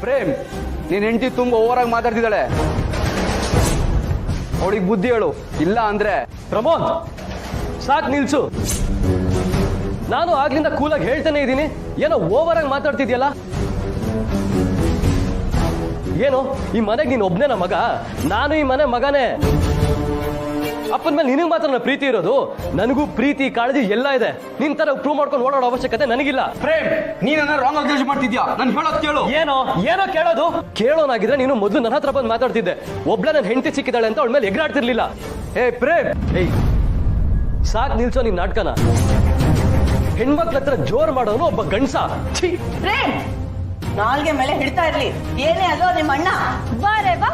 ಪ್ರೇಮ್, ನೀನ್ ಹೆಂಡತಿ ತುಂಬಾ ಓವರ್ ಆಗಿ ಮಾತಾಡ್ತಿದ್ದಾಳೆ. ಅವಳಿಗೆ ಬುದ್ಧಿ ಹೇಳು, ಇಲ್ಲ ಅಂದ್ರೆ. ಪ್ರಮೋದ್, ಸಾಕ್ ನಿಲ್ಸು. ನಾನು ಆಗ್ಲಿಂದ ಕೂಲಾಗಿ ಹೇಳ್ತಾನೆ ಇದ್ದೀನಿ, ಏನೋ ಓವರ್ ಆಗಿ ಮಾತಾಡ್ತಿದ್ಯಲ್ಲ. ಏನು ಈ ಮನೆಗೆ ನೀನು ಒಬ್ನೇನ ಮಗ? ನಾನು ಈ ಮನೆ ಮಗನೇ. ಅಪ್ಪನ ಮೇಲೆ ನಿನಗೆ ಮಾತ್ರ ಪ್ರೀತಿ ಇರೋದು. ನನಗೂ ಪ್ರೀತಿ ಕಾಳಜಿ ಎಲ್ಲ ಇದೆ. ನಿನ್ ತರ ಪ್ರೂವ್ ಮಾಡ್ಕೊಂಡು ಓಡಾಡೋ ಅವಶ್ಯಕತೆ ನನಗಿಲ್ಲ. ಪ್ರೇಮ್, ನೀನ ರಾಂಗ್ ಆಗಿ ಜಡ್ಜ್ ಮಾಡ್ತಿದ್ಯಾ. ನಾನು ಹೇಳೋದು ಕೇಳು. ಏನೋ ಕೇಳೋದು? ಕೇಳೋನಾಗಿದ್ರೆ ನೀನು ಮೊದಲು ನನ್ನ ಹತ್ರ ಬಂದು ಮಾತಾಡ್ತಿದ್ದೆ. ಒಬ್ಳೆ ನನ್ನ ಹೆಂಡತಿ ಸಿಕ್ಕಿದಾಳೆ ಅಂತ ಅವಳ ಮೇಲೆ ಎಗರಾಡ್ತಿರ್ಲಿಲ್ಲ. ಪ್ರೇಮ್, ಸಾಕ್ ನಿಲ್ಸೋ ನಿನ್ ನಾಟಕನ. ಹೆಣ್ಮಕ್ಳ ಹತ್ರ ಜೋರ್ ಮಾಡೋನು ಒಬ್ಬ ಗಂಡ್ಸ. ಪ್ರೇಮ್, ನಾಲ್ಗೆ ಮೇಲೆ ಹಿಡ್ತಾ ಇರ್ಲಿ. ಏನೇ ಅದು ನಿಮ್ಮ ಅಣ್ಣ. ಬಾರೇ ಬಾ,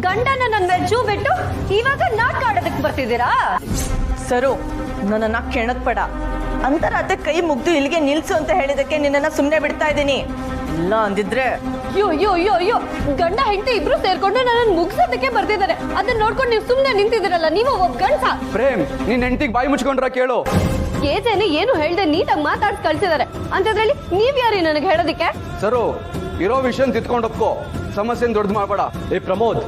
ಗಂಡನ ನನ್ನ ಮೆಜ್ಜು ಬಿಟ್ಟು ಇವಾಗ ನಾಟಕ ಆಡೋದಕ್ಕೆ ಬರ್ತಿದ್ದೀರಾ? ಸರು, ನನ್ನನ್ನ ಕೆಣಕ್ಬೇಡ. ಅಂತರಾತೆ ಕೈ ಮುಗ್ದು ಇಲ್ಲಿಗೆ ನಿಲ್ಸು ಅಂತ ಹೇಳಿದಕ್ಕೆ ನಿನ್ನನ್ನ ಸುಮ್ನೆ ಬಿಡ್ತಾ ಇದ್ದೀನಿ. ಇಲ್ಲ ಅಂದಿದ್ರೆ ಅಯ್ಯೋ ಗಂಡ ಹೆಂಡತಿ ಇಬ್ರು ಸೇರ್ಕೊಂಡು ನನ್ನ ಮುಗ್ಸೋದಕ್ಕೆ ಬರ್ತಿದ್ದಾರೆ. ಅದನ್ನ ನೋಡ್ಕೊಂಡು ನೀವು ಸುಮ್ನೆ ನಿಂತಿದ್ದೀರಲ್ಲ, ನೀವು ಒಬ್ಬ ಗಂಡ್ಸ. ಪ್ರೇಮ್, ನಿನ್ ಹೆಂಡತಿಗೆ ಬಾಯಿ ಮುಚ್ಕೊಂಡ್ರ ಕೇಳು. ಏಜೇನೆ ಏನು ಹೇಳ್ದೆ ನೀಟಾಗಿ ಮಾತಾಡ್ಸಿ ಕಳ್ಸಿದ್ದಾರೆ ಅಂತದ್ರಲ್ಲಿ ನೀವ್ ಯಾರಿ ನನಗೆ ಹೇಳೋದಿಕ್ಕೆ? ಸರು, ಇರೋ ವಿಷಯ ತಿತ್ಕೊಂಡು ಒಪ್ಕೋ, ಸಮಸ್ಯೆನ ದೊಡ್ಡದು ಮಾಡ್ಬೇಡ. ಪ್ರಮೋದ್,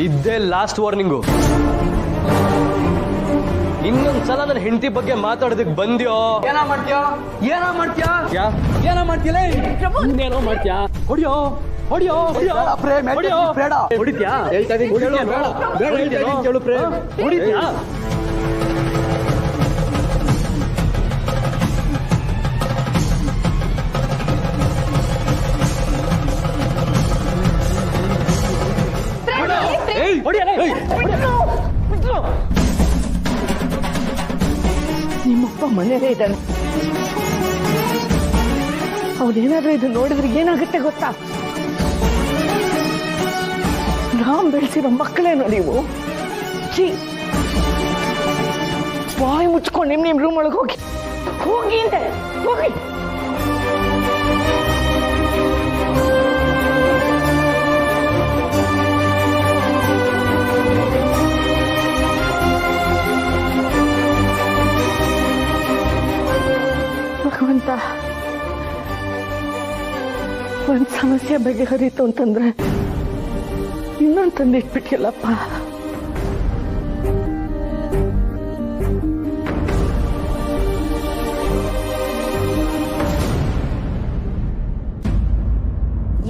ಇದ್ದೇ ಲಾಸ್ಟ್ ವಾರ್ನಿಂಗು. ಇನ್ನೊಂದ್ಸಲ ನನ್ನ ಹೆಂಡತಿ ಬಗ್ಗೆ ಮಾತಾಡೋದಕ್ಕೆ ಬಂದ್ಯೋ ಏನೋ ಮಾಡ್ತೀಯಾ? ಹೊಡಿಯೋ ಪ್ರೇಮ್, ಹೊಡಿತ್ಯಾ? ಹೊಡಿತ್ಯಾ? ನಿಮ್ಮಪ್ಪ ಮನೇಲೇ ಇದ್ದಾನೆ. ಅವನೇನಾದ್ರೂ ಇದು ನೋಡಿದ್ರೆ ಏನಾಗುತ್ತೆ ಗೊತ್ತಾ? ರಾಮ್ ಬೆಳೆಸಿರೋ ಮಕ್ಕಳೇನೋ ನೀವು. ಬಾಯಿ ಮುಚ್ಕೊಂಡು ನಿಮ್ ರೂಮ್ ಒಳಗೆ ಹೋಗಿ ಅಂತೆ. ಹೋಗಿ. ಭಗವಂತ, ಒಂದ್ ಸಮಸ್ಯೆ ಬಗೆಹರಿತು ಅಂತಂದ್ರೆ ಇನ್ನೊಂದು ತಂದಿಟ್ಬಿಟ್ಟಿಲ್ಲಪ್ಪ.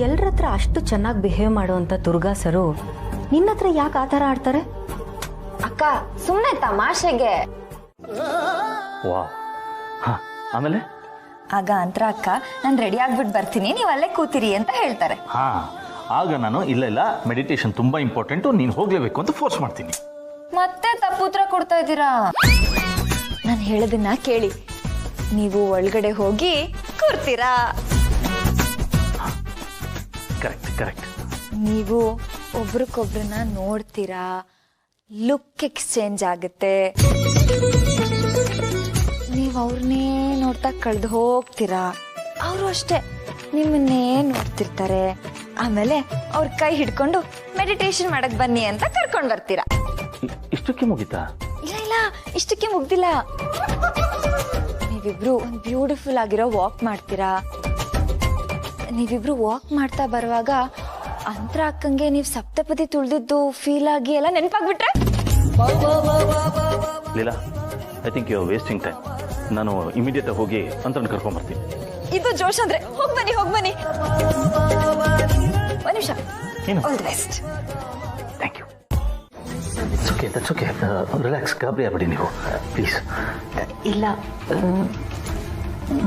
ಎಲ್ರ ಹತ್ರ ಅಷ್ಟು ಚೆನ್ನಾಗಿ ಬಿಹೇವ್ ಮಾಡುವಂತ ದುರ್ಗಾ ಸರು ನಿನ್ನ ಹತ್ರ ಯಾಕೆ ಆತರ ಆಡ್ತಾರೆ? ಅಕ್ಕ, ಸುಮ್ನೆ ತಮಾಷೆಗೆ. ಆಮೇಲೆ ಆಗ ಅಂತರ ಅಕ್ಕ, ನಾನು ರೆಡಿ ಆಗ್ಬಿಟ್ಟು ಬರ್ತೀನಿ, ನೀವು ಅಲ್ಲೇ ಕೂತಿರಿ ಅಂತ ಹೇಳ್ತಾರೆ. ಆಗ ನಾನು ಇಲ್ಲ ಮೆಡಿಟೇಷನ್ ತುಂಬಾ ಇಂಪಾರ್ಟೆಂಟು, ನೀನು ಹೋಗ್ಲೇಬೇಕು ಅಂತ ಫೋರ್ಸ್ ಮಾಡ್ತೀನಿ. ಮತ್ತೆ ತಪ್ಪುತ್ರ ಕೊಡ್ತಾ ಇದ್ದೀರಾ? ನಾನು ಹೇಳೋದನ್ನ ಕೇಳಿ, ನೀವು ಒಳಗಡೆ ಹೋಗಿ ಕೂರ್ತೀರಾ? ಕರೆಕ್ಟ್. ನೀವು ಒಬ್ರಿಗೊಬ್ರನ್ನ ನೋಡ್ತೀರಾ, ಲುಕ್ ಎಕ್ಸ್ಚೇಂಜ್ ಆಗುತ್ತೆ, ನೀವು ಅವ್ರನ್ನೇ ನೋಡ್ತಾ ಕಳೆದು ಹೋಗ್ತೀರಾ, ಅವರು ಅಷ್ಟೇ ನಿಮ್ಮನ್ನೇ ನೋಡ್ತಿರ್ತಾರೆ. ಆಮೇಲೆ ಅವ್ರ ಕೈ ಹಿಡ್ಕೊಂಡು ಮೆಡಿಟೇಷನ್ ಮಾಡಕ್ ಬನ್ನಿ ಅಂತ ಕರ್ಕೊಂಡ್ ಬರ್ತೀರಾ. ಇಷ್ಟಕ್ಕೆ ಮುಗಿತಾ? ಇಲ್ಲ, ಇಷ್ಟಕ್ಕೆ ಮುಗ್ದಿಲ್ಲ. ನೀವಿಬ್ರು ಒಂದ್ ಬ್ಯೂಟಿಫುಲ್ ಆಗಿರೋ ವಾಕ್ ಮಾಡ್ತೀರಾ. ನೀವಿಬ್ರು ವಾಕ್ ಮಾಡ್ತಾ ಬರುವಾಗ ಅಂತರ ಅಕ್ಕಂಗೆ ನೀವು ಸಪ್ತಪದಿ ತುಳಿದಿದ್ದು ಫೀಲ್ ಆಗಿ ಎಲ್ಲ ನೆನಪಾಗ್ಬಿಟ್ರೆ? Leela, I think you are wasting time. ನಾನು ಇಮಿಡಿಯೇಟ್ ಹೋಗಿ ಅಂತ ಕರ್ಕೊಂಡ್ ಬರ್ತೀನಿ. ಇದು ಜೋಶ್ ಅಂದ್ರೆ ಹೋಗ್ ಬನ್ನಿ. ಒಂದ್ ನಿಮಿಷ. All the best. Thank you. That's okay. Relax, ಗಾಬರಿ ಆಗ್ಬೇಡಿ ನೀವು ಪ್ಲೀಸ್. ಇಲ್ಲ,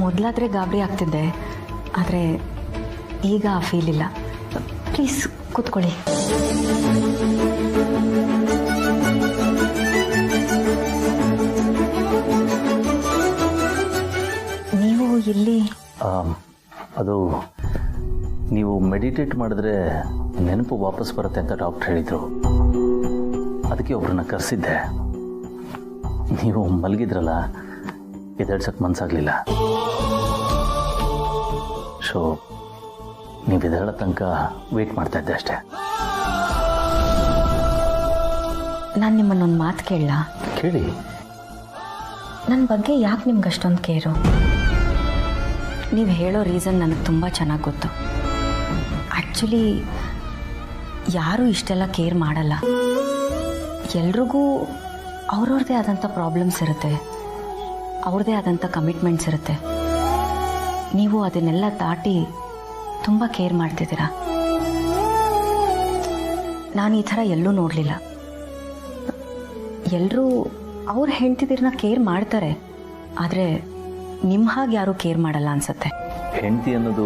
ಮೊದಲಾದ್ರೆ ಗಾಬರಿ ಆಗ್ತಿದ್ದೆ, ಆದರೆ ಈಗ ಆ ಫೀಲ್ ಇಲ್ಲ. ಪ್ಲೀಸ್ ಕೂತ್ಕೊಳ್ಳಿ. ನೀವು ಇಲ್ಲಿ? ಅದು ನೀವು ಮೆಡಿಟೇಟ್ ಮಾಡಿದ್ರೆ ನೆನಪು ವಾಪಸ್ ಬರುತ್ತೆ ಅಂತ ಡಾಕ್ಟರ್ ಹೇಳಿದರು. ಅದಕ್ಕೆ ಒಬ್ಬರನ್ನ ಕರೆಸಿದ್ದೆ. ನೀವು ಮಲಗಿದ್ರಲ್ಲ, ಎದ್ದೇಳ್ಸಕ್ಕೆ ಮನಸ್ಸಾಗಲಿಲ್ಲ. ಸೊ ನೀವು ಎದ್ದೇಳೋ ತನಕ ವೇಟ್ ಮಾಡ್ತಾ ಇದ್ದೆ ಅಷ್ಟೇ. ನಾನು ನಿಮ್ಮನ್ನೊಂದು ಮಾತು ಕೇಳಲಾ? ಕೇಳಿ. ನನ್ನ ಬಗ್ಗೆ ಯಾಕೆ ನಿಮ್ಗೆ ಅಷ್ಟೊಂದು ಕೇರು? ನೀವು ಹೇಳೋ ರೀಸನ್ ನನಗೆ ತುಂಬ ಚೆನ್ನಾಗಿ ಗೊತ್ತು. ಆ್ಯಕ್ಚುಲಿ ಯಾರೂ ಇಷ್ಟೆಲ್ಲ ಕೇರ್ ಮಾಡಲ್ಲ. ಎಲ್ರಿಗೂ ಅವ್ರವ್ರದ್ದೇ ಆದಂಥ ಪ್ರಾಬ್ಲಮ್ಸ್ ಇರುತ್ತೆ, ಅವ್ರದ್ದೇ ಆದಂಥ ಕಮಿಟ್ಮೆಂಟ್ಸ್ ಇರುತ್ತೆ. ನೀವು ಅದನ್ನೆಲ್ಲ ದಾಟಿ ತುಂಬ ಕೇರ್ ಮಾಡ್ತಿದ್ದೀರಾ. ನಾನು ಈ ಥರ ಎಲ್ಲೂ ನೋಡಲಿಲ್ಲ. ಎಲ್ಲರೂ ಅವ್ರು ಹೆಂಡ್ತಿದಿರನ್ನ ಕೇರ್ ಮಾಡ್ತಾರೆ, ಆದರೆ ನಿಮ್ಮ ಹಾಗೆ ಯಾರೂ ಕೇರ್ ಮಾಡಲ್ಲ ಅನ್ಸುತ್ತೆ. ಹೆಂಡತಿ ಅನ್ನೋದು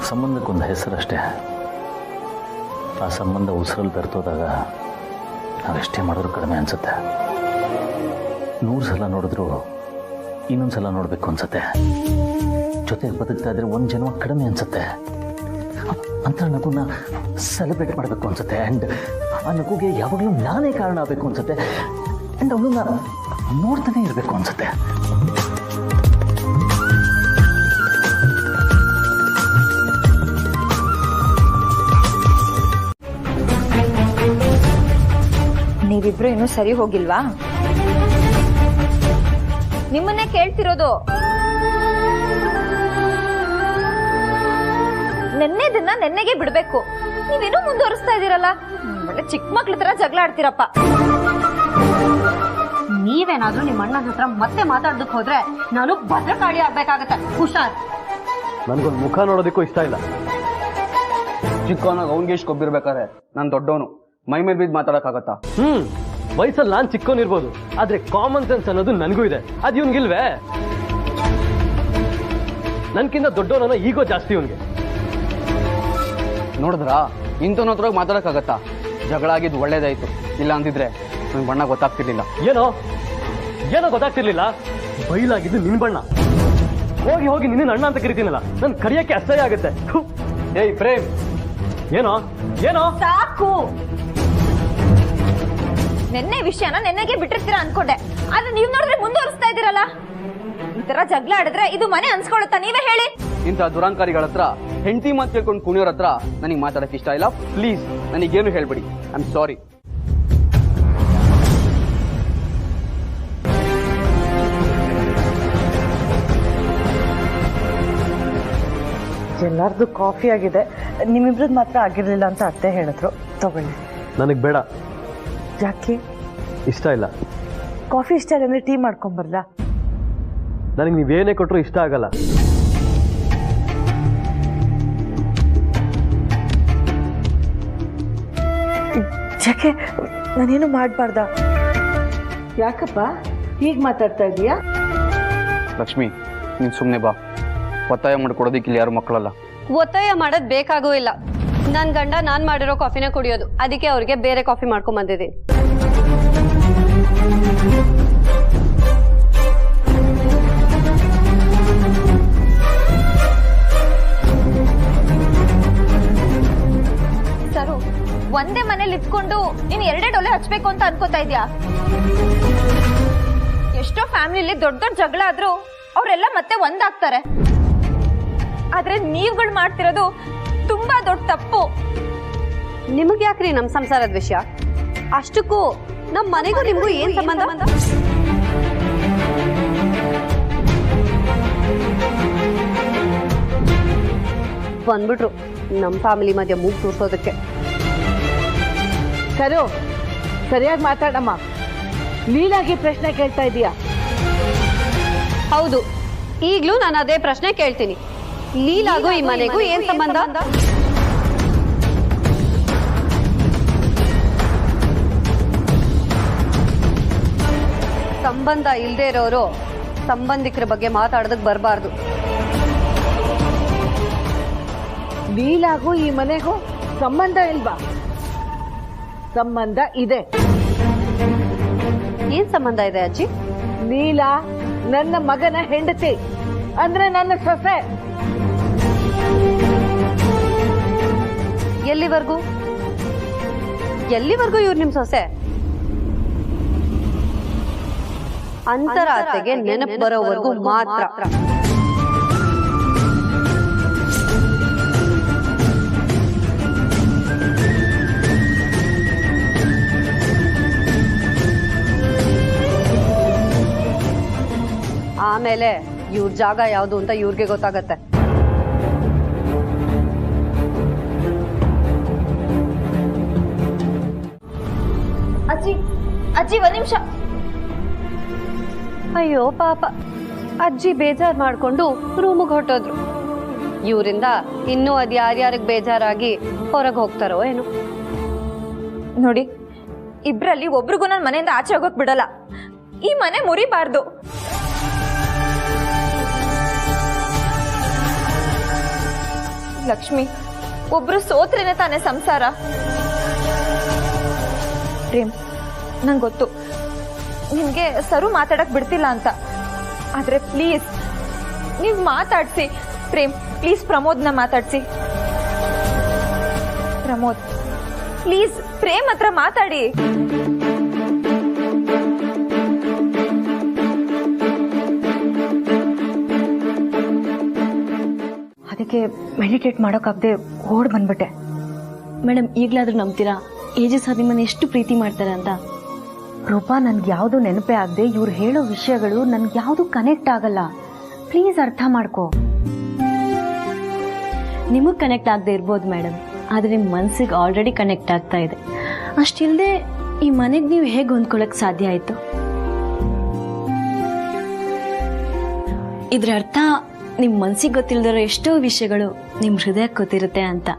ಸಂಬಂಧಕ್ಕೊಂದು ಹೆಸರಷ್ಟೇ. ಆ ಸಂಬಂಧ ಉಸಿರಲ್ಲಿ ಬೆರ್ತೋದಾಗ ನಾವೆಷ್ಟೇ ಮಾಡಿದ್ರು ಕಡಿಮೆ ಅನಿಸುತ್ತೆ. 100 ಸಲ ನೋಡಿದ್ರು ಇನ್ನೊಂದು ಸಲ ನೋಡಬೇಕು ಅನ್ಸುತ್ತೆ. ಜೊತೆಗೆ ಬದುಕ್ತಾ ಇದ್ರೆ ಒಂದು ಜನ್ಮ ಕಡಿಮೆ ಅನಿಸುತ್ತೆ. ಅಂತ ನಗುನ ಸೆಲೆಬ್ರೇಟ್ ಮಾಡಬೇಕು ಅನ್ಸುತ್ತೆ. ಆ್ಯಂಡ್ ಆ ನಗುಗೆ ಯಾವಾಗಲೂ ನಾನೇ ಕಾರಣ ಆಗಬೇಕು ಅನ್ಸುತ್ತೆ. ಆ್ಯಂಡ್ ಅವಳನ್ನ ನೋಡ್ತಾನೆ ಇರಬೇಕು ಅನ್ಸುತ್ತೆ. ನೀವಿಬ್ರು ಇನ್ನೂ ಸರಿ ಹೋಗಿಲ್ವಾ? ನಿಮ್ಮನ್ನೇ ಕೇಳ್ತಿರೋದು. ನೆನ್ನೆದನ್ನ ನೆನ್ನೆಗೆ ಬಿಡ್ಬೇಕು. ನೀವೇನೋ ಮುಂದುವರಿಸ್ತಾ ಇದೀರಲ್ಲ. ಒಳ್ಳೆ ಚಿಕ್ಕ ಮಕ್ಳ ತರ ಜಗಳ ಆಡ್ತೀರಪ್ಪ. ನೀವೇನಾದ್ರೂ ನಿಮ್ಮ ಅಣ್ಣನ ಹತ್ರ ಮತ್ತೆ ಮಾತಾಡೋದಕ್ಕೆ ಹೋದ್ರೆ ನಾನು ಭದ್ರಕಾಳಿ ಆಗ್ಬೇಕಾಗತ್ತೆ. ಹುಷಾರ್. ನನ್ಗೊಂದು ಮುಖ ನೋಡೋದಕ್ಕೂ ಇಷ್ಟ ಇಲ್ಲ. ಚಿಕ್ಕವನಾಗ ಅವ್ನಿಗೆ ಎಷ್ಟು ಕೊಬ್ಬಿರ್ಬೇಕಾರೆ ನಾನು ದೊಡ್ಡವನು, ಮೈ ಮೇಲೆ ಬಿದ್ದು ಮಾತಾಡಕ್ಕಾಗತ್ತಾ? ವಯಸ್ಸಲ್ಲಿ ನಾನು ಚಿಕ್ಕವನಿರ್ಬೋದು, ಆದ್ರೆ ಕಾಮನ್ ಸೆನ್ಸ್ ಅನ್ನೋದು ನನಗೂ ಇದೆ. ಅದು ಇವನ್ಗಿಲ್ವೇ? ನನ್ಕಿಂತ ದೊಡ್ಡವನ ಈಗೋ ಜಾಸ್ತಿ ಇವನ್ಗೆ. ನೋಡಿದ್ರಾ, ಇಂಥವ್ನ ಹತ್ರ ಮಾತಾಡಕ್ಕಾಗತ್ತಾ? ಜಗಳ ಆಗಿದ್ದು ಒಳ್ಳೇದಾಯ್ತು, ಇಲ್ಲ ಅಂತಿದ್ರೆ ನನ್ ಬಣ್ಣ ಗೊತ್ತಾಗ್ತಿರ್ಲಿಲ್ಲ. ಏನೋ ಗೊತ್ತಾಗ್ತಿರ್ಲಿಲ್ಲ. ಬೈಲಾಗಿದ್ದು ನಿನ್ ಬಣ್ಣ. ಹೋಗಿ ಹೋಗಿ ನಿನ್ನ ಅಣ್ಣ ಅಂತ ಕರಿತೀನಲ್ಲ, ನನ್ ಕರಿಯಕ್ಕೆ ಅಸಹ್ಯ ಆಗುತ್ತೆ. ಏಯ್ ಪ್ರೇಮ್, ಏನೋ ಸಾಕು. ನೆನ್ನೆ ವಿಷಯನ ನೆನ್ನೆಗೆ ಬಿಟ್ಟಿರ್ತೀರಾ ಅನ್ಕೊಂಡೆ, ಆದ್ರೆ ನೀವ್ ನೋಡಿದ್ರೆ ಮುಂದುವರಿಸ್ತಾ ಇದ್ದೀರಲ್ಲ. ಈ ತರ ಜಗಳ ಆಡಿದ್ರೆ ಇದು ಮನೆ ಅನ್ಸ್ಕೊಳುತ್ತಾ? ನೀವೇ ಹೇಳಿ. ಇಂಥ ದುರಾಂಕಾರಿಗಳ ಹತ್ರ, ಹೆಂಡತಿ ಮಾತು ಕೇಳ್ಕೊಂಡು ಕುಣಿಯೋರ ಹತ್ರ ನನಗೆ ಮಾತಾಡಕ್ ಇಷ್ಟ ಇಲ್ಲ. ಪ್ಲೀಸ್ ನನಗೇನು ಹೇಳ್ಬೇಡಿ. I am sorry. ಎಲ್ಲಾರ್ದು ಕಾಫಿ ಆಗಿದೆ, ನಿಮ್ಮಿಬ್ರದ್ದು ಮಾತ್ರ ಆಗಿರ್ಲಿಲ್ಲ ಅಂತ ಅತ್ತೆ ಹೇಳಿದ್ರು. ತಗೊಳ್ಳಿ. ನನಗ್ ಬೇಡ. ಯಾಕೆ? ಇಷ್ಟ ಇಲ್ಲ. ಕಾಫಿ ಇಷ್ಟ ಇಲ್ಲ ಅಂದ್ರೆ ಟೀ ಮಾಡ್ಕೊಂಬರ್ಲಾ? ನನಗೆ ನೀವೇನೇ ಕೊಟ್ಟರು ಇಷ್ಟ ಆಗಲ್ಲ. ಯಾಕೆ? ನಾನೇನು ಮಾಡಬಾರ್ದ? ಯಾಕಪ್ಪ ಹೀಗೆ ಮಾತಾಡ್ತಾ ಇದೀಯಾ? ಲಕ್ಷ್ಮಿ, ನೀನ್ ಸುಮ್ನೆ ಬಾ. ಒತ್ತಾಯ ಮಾಡ್ಕೊಡೋದಿಕ್ಕೆ ಇಲ್ಲಿ ಯಾರು ಮಕ್ಕಳಲ್ಲ. ಒತ್ತಾಯ ಮಾಡೋದ್ ಬೇಕಾಗೂ ಇಲ್ಲ. ನನ್ ಗಂಡ ನಾನ್ ಮಾಡಿರೋ ಕಾಫಿನ ಕುಡಿಯೋದು, ಅದಕ್ಕೆ ಅವ್ರಿಗೆ ಬೇರೆ ಕಾಫಿ ಮಾಡ್ಕೊಂಡ್ ಬಂದಿದ್ದೀನಿ. ಸರು, ಒಂದೇ ಮನೇಲಿ ಇಟ್ಕೊಂಡು ಇನ್ 2 ಡೊಲೆ ಹಚ್ಬೇಕು ಅಂತ ಅನ್ಕೋತಾ ಇದ್ಯಾ? ಎಷ್ಟೋ ಫ್ಯಾಮಿಲಿಲಿ ದೊಡ್ಡ ದೊಡ್ಡ ಜಗಳ ಆದ್ರೂ ಅವರೆಲ್ಲ ಮತ್ತೆ ಒಂದಾಗ್ತಾರೆ. ಆದ್ರೆ ನೀವುಗಳು ಮಾಡ್ತಿರೋದು ತುಂಬಾ ದೊಡ್ಡ ತಪ್ಪು. ನಿಮಗ್ ಯಾಕ್ರಿ ನಮ್ ಸಂಸಾರದ ವಿಷಯ? ಅಷ್ಟಕ್ಕೂ ನಮ್ ಮನೆಗೂ ನಿಮ್ಗೂ ಏನ್ ಸಂಬಂಧ? ಬಂದ್ಬಿಟ್ರು ನಮ್ ಫ್ಯಾಮಿಲಿ ಮಧ್ಯ ಮೂಗ್ ತೋರ್ಸೋದಕ್ಕೆ. ಸರು, ಸರಿಯಾಗಿ ಮಾತಾಡಮ್ಮ. ಲೀಲಾಗಿ ಪ್ರಶ್ನೆ ಕೇಳ್ತಾ ಇದೀಯಾ? ಹೌದು, ಈಗ್ಲೂ ನಾನು ಅದೇ ಪ್ರಶ್ನೆ ಕೇಳ್ತೀನಿ. ಲೀಲಾಗೂ ಈ ಮನೆಗೂ ಏನ್ ಸಂಬಂಧ? ಸಂಬಂಧ ಇಲ್ದೇ ಇರೋರು ಸಂಬಂಧಿಕರ ಬಗ್ಗೆ ಮಾತಾಡೋದಕ್ ಬರಬಾರ್ದು. ಲೀಲಾಗೂ ಈ ಮನೆಗೂ ಸಂಬಂಧ ಇಲ್ವಾ? ಸಂಬಂಧ ಇದೆ. ಏನ್ ಸಂಬಂಧ ಇದೆ ಅಜ್ಜಿ? ಲೀಲಾ ನನ್ನ ಮಗನ ಹೆಂಡತಿ, ಅಂದ್ರೆ ನನ್ನ ಸೊಸೆ. ಎಲ್ಲಿವರೆಗೂ ಇವ್ರು ನಿಮ್ ಸೊಸೆ? ಅಂತರಾತೆಗೆ ನೆನಪು ಬರೋವರೆಗೂ ಮಾತ್ರ. ಆಮೇಲೆ ಇವ್ರ ಜಾಗ ಯಾವುದು ಅಂತ ಇವ್ರಿಗೆ ಗೊತ್ತಾಗತ್ತೆ. ಅಜ್ಜಿ ಅಜ್ಜಿ ಒಂದ್ ನಿಮಿಷ. ಅಯ್ಯೋ ಪಾಪ, ಅಜ್ಜಿ ಬೇಜಾರ್ ಮಾಡ್ಕೊಂಡು ರೂಮಿಗೆ ಹೊರಟೋದ್ರು. ಇವರಿಂದ ಇನ್ನೂ ಅದ್ ಯಾರ್ಯಾರಿಗೆ ಬೇಜಾರಾಗಿ ಹೊರಗೆ ಹೋಗ್ತಾರೋ ಏನು. ನೋಡಿ, ಇಬ್ರಲ್ಲಿ ಒಬ್ರಿಗೂ ನನ್ನ ಮನೆಯಿಂದ ಆಚೆ ಹೋಗೋಕ್ ಬಿಡಲ್ಲ. ಈ ಮನೆ ಮುರಿಬಾರ್ದು. ಲಕ್ಷ್ಮಿ, ಒಬ್ರು ಸೋತ್ರೇನೆ ತಾನೇ ಸಂಸಾರ. ಪ್ರೇಮ್, ನಂಗೆ ಗೊತ್ತು ನಿಮ್ಗೆ ಸರು ಮಾತಾಡಕ್ ಬಿಡ್ತಿಲ್ಲ ಅಂತ, ಆದ್ರೆ ಪ್ಲೀಸ್ ನೀವ್ ಮಾತಾಡ್ಸಿ. ಪ್ರೇಮ್, ಪ್ಲೀಸ್ ಪ್ರಮೋದ್ನ ಮಾತಾಡ್ಸಿ. ಪ್ರಮೋದ್, ಪ್ಲೀಸ್ ಪ್ರೇಮ್ ಹತ್ರ ಮಾತಾಡಿ. ಅದಕ್ಕೆ ಮೆಡಿಟೇಟ್ ಮಾಡೋಕ್ಕಾಗದೆ ಓಡ್ ಬಂದ್ಬಿಟ್ಟೆ. ಮೇಡಮ್, ಈಗಲಾದ್ರೂ ನಂಬ್ತೀರಾ ಏಜಸ್ ಸರ್ ನಿಮ್ಮನ್ನ ಎಷ್ಟು ಪ್ರೀತಿ ಮಾಡ್ತಾರೆ ಅಂತ? ರೂಪಾ, ನನ್ಗೆ ಯಾವುದು ನೆನಪೇ ಆಗದೆ ಇವ್ರು ಹೇಳೋ ವಿಷಯಗಳು ನನ್ಗೆ ಯಾವುದು ಕನೆಕ್ಟ್ ಆಗಲ್ಲ. ಪ್ಲೀಸ್ ಅರ್ಥ ಮಾಡ್ಕೋ. ನಿಮಗೆ ಕನೆಕ್ಟ್ ಆಗದೆ ಇರ್ಬೋದು ಮೇಡಮ್, ಆದರೆ ನಿಮ್ಮ ಮನಸ್ಸಿಗೆ ಆಲ್ರೆಡಿ ಕನೆಕ್ಟ್ ಆಗ್ತಾ ಇದೆ. ಅಷ್ಟಿಲ್ಲದೆ ಈ ಮನೆಗೆ ನೀವು ಹೇಗೆ ಹೊಂದ್ಕೊಳ್ಳೋಕೆ ಸಾಧ್ಯ ಆಯಿತು? ಇದ್ರ ಅರ್ಥ ನಿಮ್ಮ ಮನಸ್ಸಿಗೆ ಗೊತ್ತಿಲ್ಲದಿರೋ ಎಷ್ಟೋ ವಿಷಯಗಳು ನಿಮ್ಮ ಹೃದಯಕ್ಕೆ ಗೊತ್ತಿರುತ್ತೆ ಅಂತ.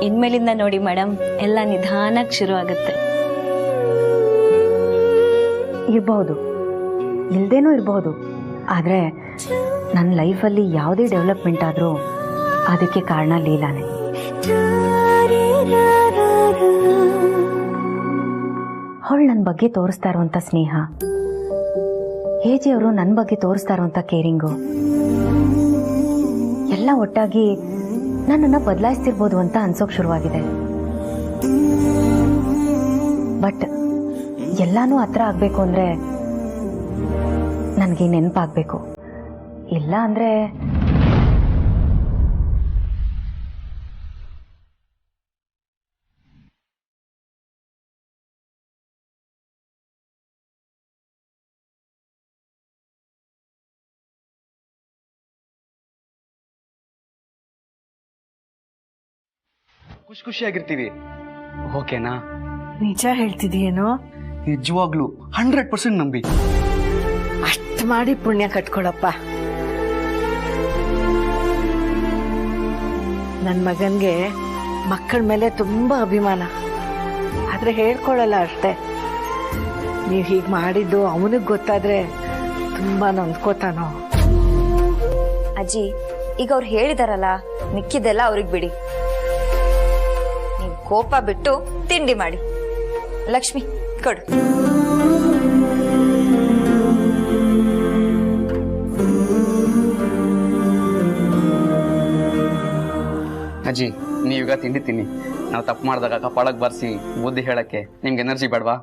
ಇನ್ಮೇಲಿಂದ ನೋಡಿ ಮೇಡಮ್, ಎಲ್ಲ ನಿಧಾನಕ್ಕೆ ಶುರು ಆಗುತ್ತೆ. ಇರಬಹುದು, ಇಲ್ದೇನೂ ಇರಬಹುದು. ಆದರೆ ನನ್ನ ಲೈಫಲ್ಲಿ ಯಾವುದೇ ಡೆವಲಪ್ಮೆಂಟ್ ಆದರೂ ಅದಕ್ಕೆ ಕಾರಣ ಲೀಲಾನೇ. ಅವಳು ನನ್ನ ಬಗ್ಗೆ ತೋರಿಸ್ತಾ ಇರುವಂಥ ಸ್ನೇಹ, ಹೇಜಿಯವರು ನನ್ನ ಬಗ್ಗೆ ತೋರಿಸ್ತಾ ಇರುವಂಥ ಕೇರಿಂಗು ಎಲ್ಲ ಒಟ್ಟಾಗಿ ನನ್ನನ್ನು ಬದಲಾಯಿಸ್ತಿರ್ಬೋದು ಅಂತ ಅನ್ಸೋಕ್ ಶುರುವಾಗಿದೆ. ಬಟ್ ಎಲ್ಲಾನು ಹತ್ರ ಆಗ್ಬೇಕು ಅಂದ್ರೆ ನನಗೆ ನೆನಪಾಗಬೇಕು. ಇಲ್ಲ ಅಂದ್ರೆ ಖುಷಿಯಾಗಿರ್ತೀವಿ. ಓಕೆನಾ? ನಿಜ ಹೇಳ್ತಿದೀಯೇನೋ? ನಿಜವಾಗ್ಲೂ 100% ನಂಬಿ. ಅಷ್ಟು ಮಾಡಿ ಪುಣ್ಯ ಕಟ್ಕೊಳಪ್ಪ. ನನ್ನ ಮಗನ್ಗೆ ಮಕ್ಕಳ ಮೇಲೆ ತುಂಬಾ ಅಭಿಮಾನ, ಆದ್ರೆ ಹೇಳ್ಕೊಳಲ್ಲ ಅಷ್ಟೇ. ನೀವು ಹೀಗೆ ಮಾಡಿದ್ದು ಅವನಿಗೆ ಗೊತ್ತಾದ್ರೆ ತುಂಬಾ ನೊಂದ್ಕೋತಾನೋ. ಅಜ್ಜಿ, ಈಗ ಅವ್ರು ಹೇಳಿದಾರಲ್ಲ, ಮಿಕ್ಕಿದೆಲ್ಲ ಅವ್ರಿಗೆ ಬಿಡಿ. ನೀವು ಕೋಪ ಬಿಟ್ಟು ತಿಂಡಿ ಮಾಡಿ. ಲಕ್ಷ್ಮಿ, ಕೊಡು. ಅಜ್ಜಿ, ನೀವೀಗ ತಿಂಡಿ ತಿನ್ನಿ. ನಾವು ತಪ್ಪು ಮಾಡಿದಾಗ ಕಪಾಳಕ್ಕೆ ಬರ್ಸಿ ಬುದ್ಧಿ ಹೇಳಕ್ಕೆ ನಿಮ್ಗೆ ಎನರ್ಜಿ ಬೇಡವಾ?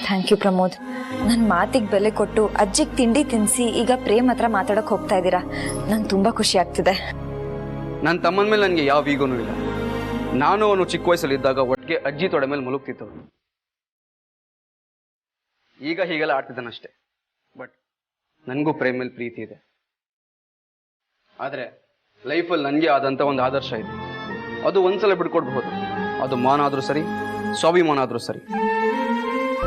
Thank you Pramod. ನನ್ನ ಮಾತಿಗೆ ಬೆಲೆ ಕೊಟ್ಟು ಅಜ್ಜಿಗೆ ತಿಂಡಿ ತಿನ್ನಿಸಿ ಈಗ ಪ್ರೇಮ್ ಹತ್ರ ಮಾತಾಡಕ್ ಹೋಗ್ತಾ ಇದ್ದೀರಾ. ನಂಗೆ ತುಂಬಾ ಖುಷಿ ಆಗ್ತಿದೆ. ನನ್ನ ತಮ್ಮನ ಮೇಲೆ ನನಗೆ ಯಾವ ಈಗೋನೂ ಇಲ್ಲ. ನಾನು ಅವನು ಚಿಕ್ಕ ವಯಸ್ಸಲ್ಲಿದ್ದಾಗ ಒಟ್ಟಿಗೆ ಅಜ್ಜಿ ತೊಡೆ ಮೇಲೆ ಮುಲುಗ್ತಿತ್ತು. ಈಗ ಹೀಗೆಲ್ಲ ಆಡ್ತಿದ್ದಾನಷ್ಟೇ. ಬಟ್ ನನಗೂ ಪ್ರೇಮ್ ಮೇಲೆ ಪ್ರೀತಿ ಇದೆ. ಆದರೆ ಲೈಫಲ್ಲಿ ನನಗೆ ಆದಂಥ ಒಂದು ಆದರ್ಶ ಇದೆ. ಅದು ಒಂದ್ಸಲ ಬಿಟ್ಕೊಡ್ಬಹುದು. ಅದು ಮಾನ ಆದರೂ ಸರಿ, ಸ್ವಾಭಿಮಾನ ಆದರೂ ಸರಿ.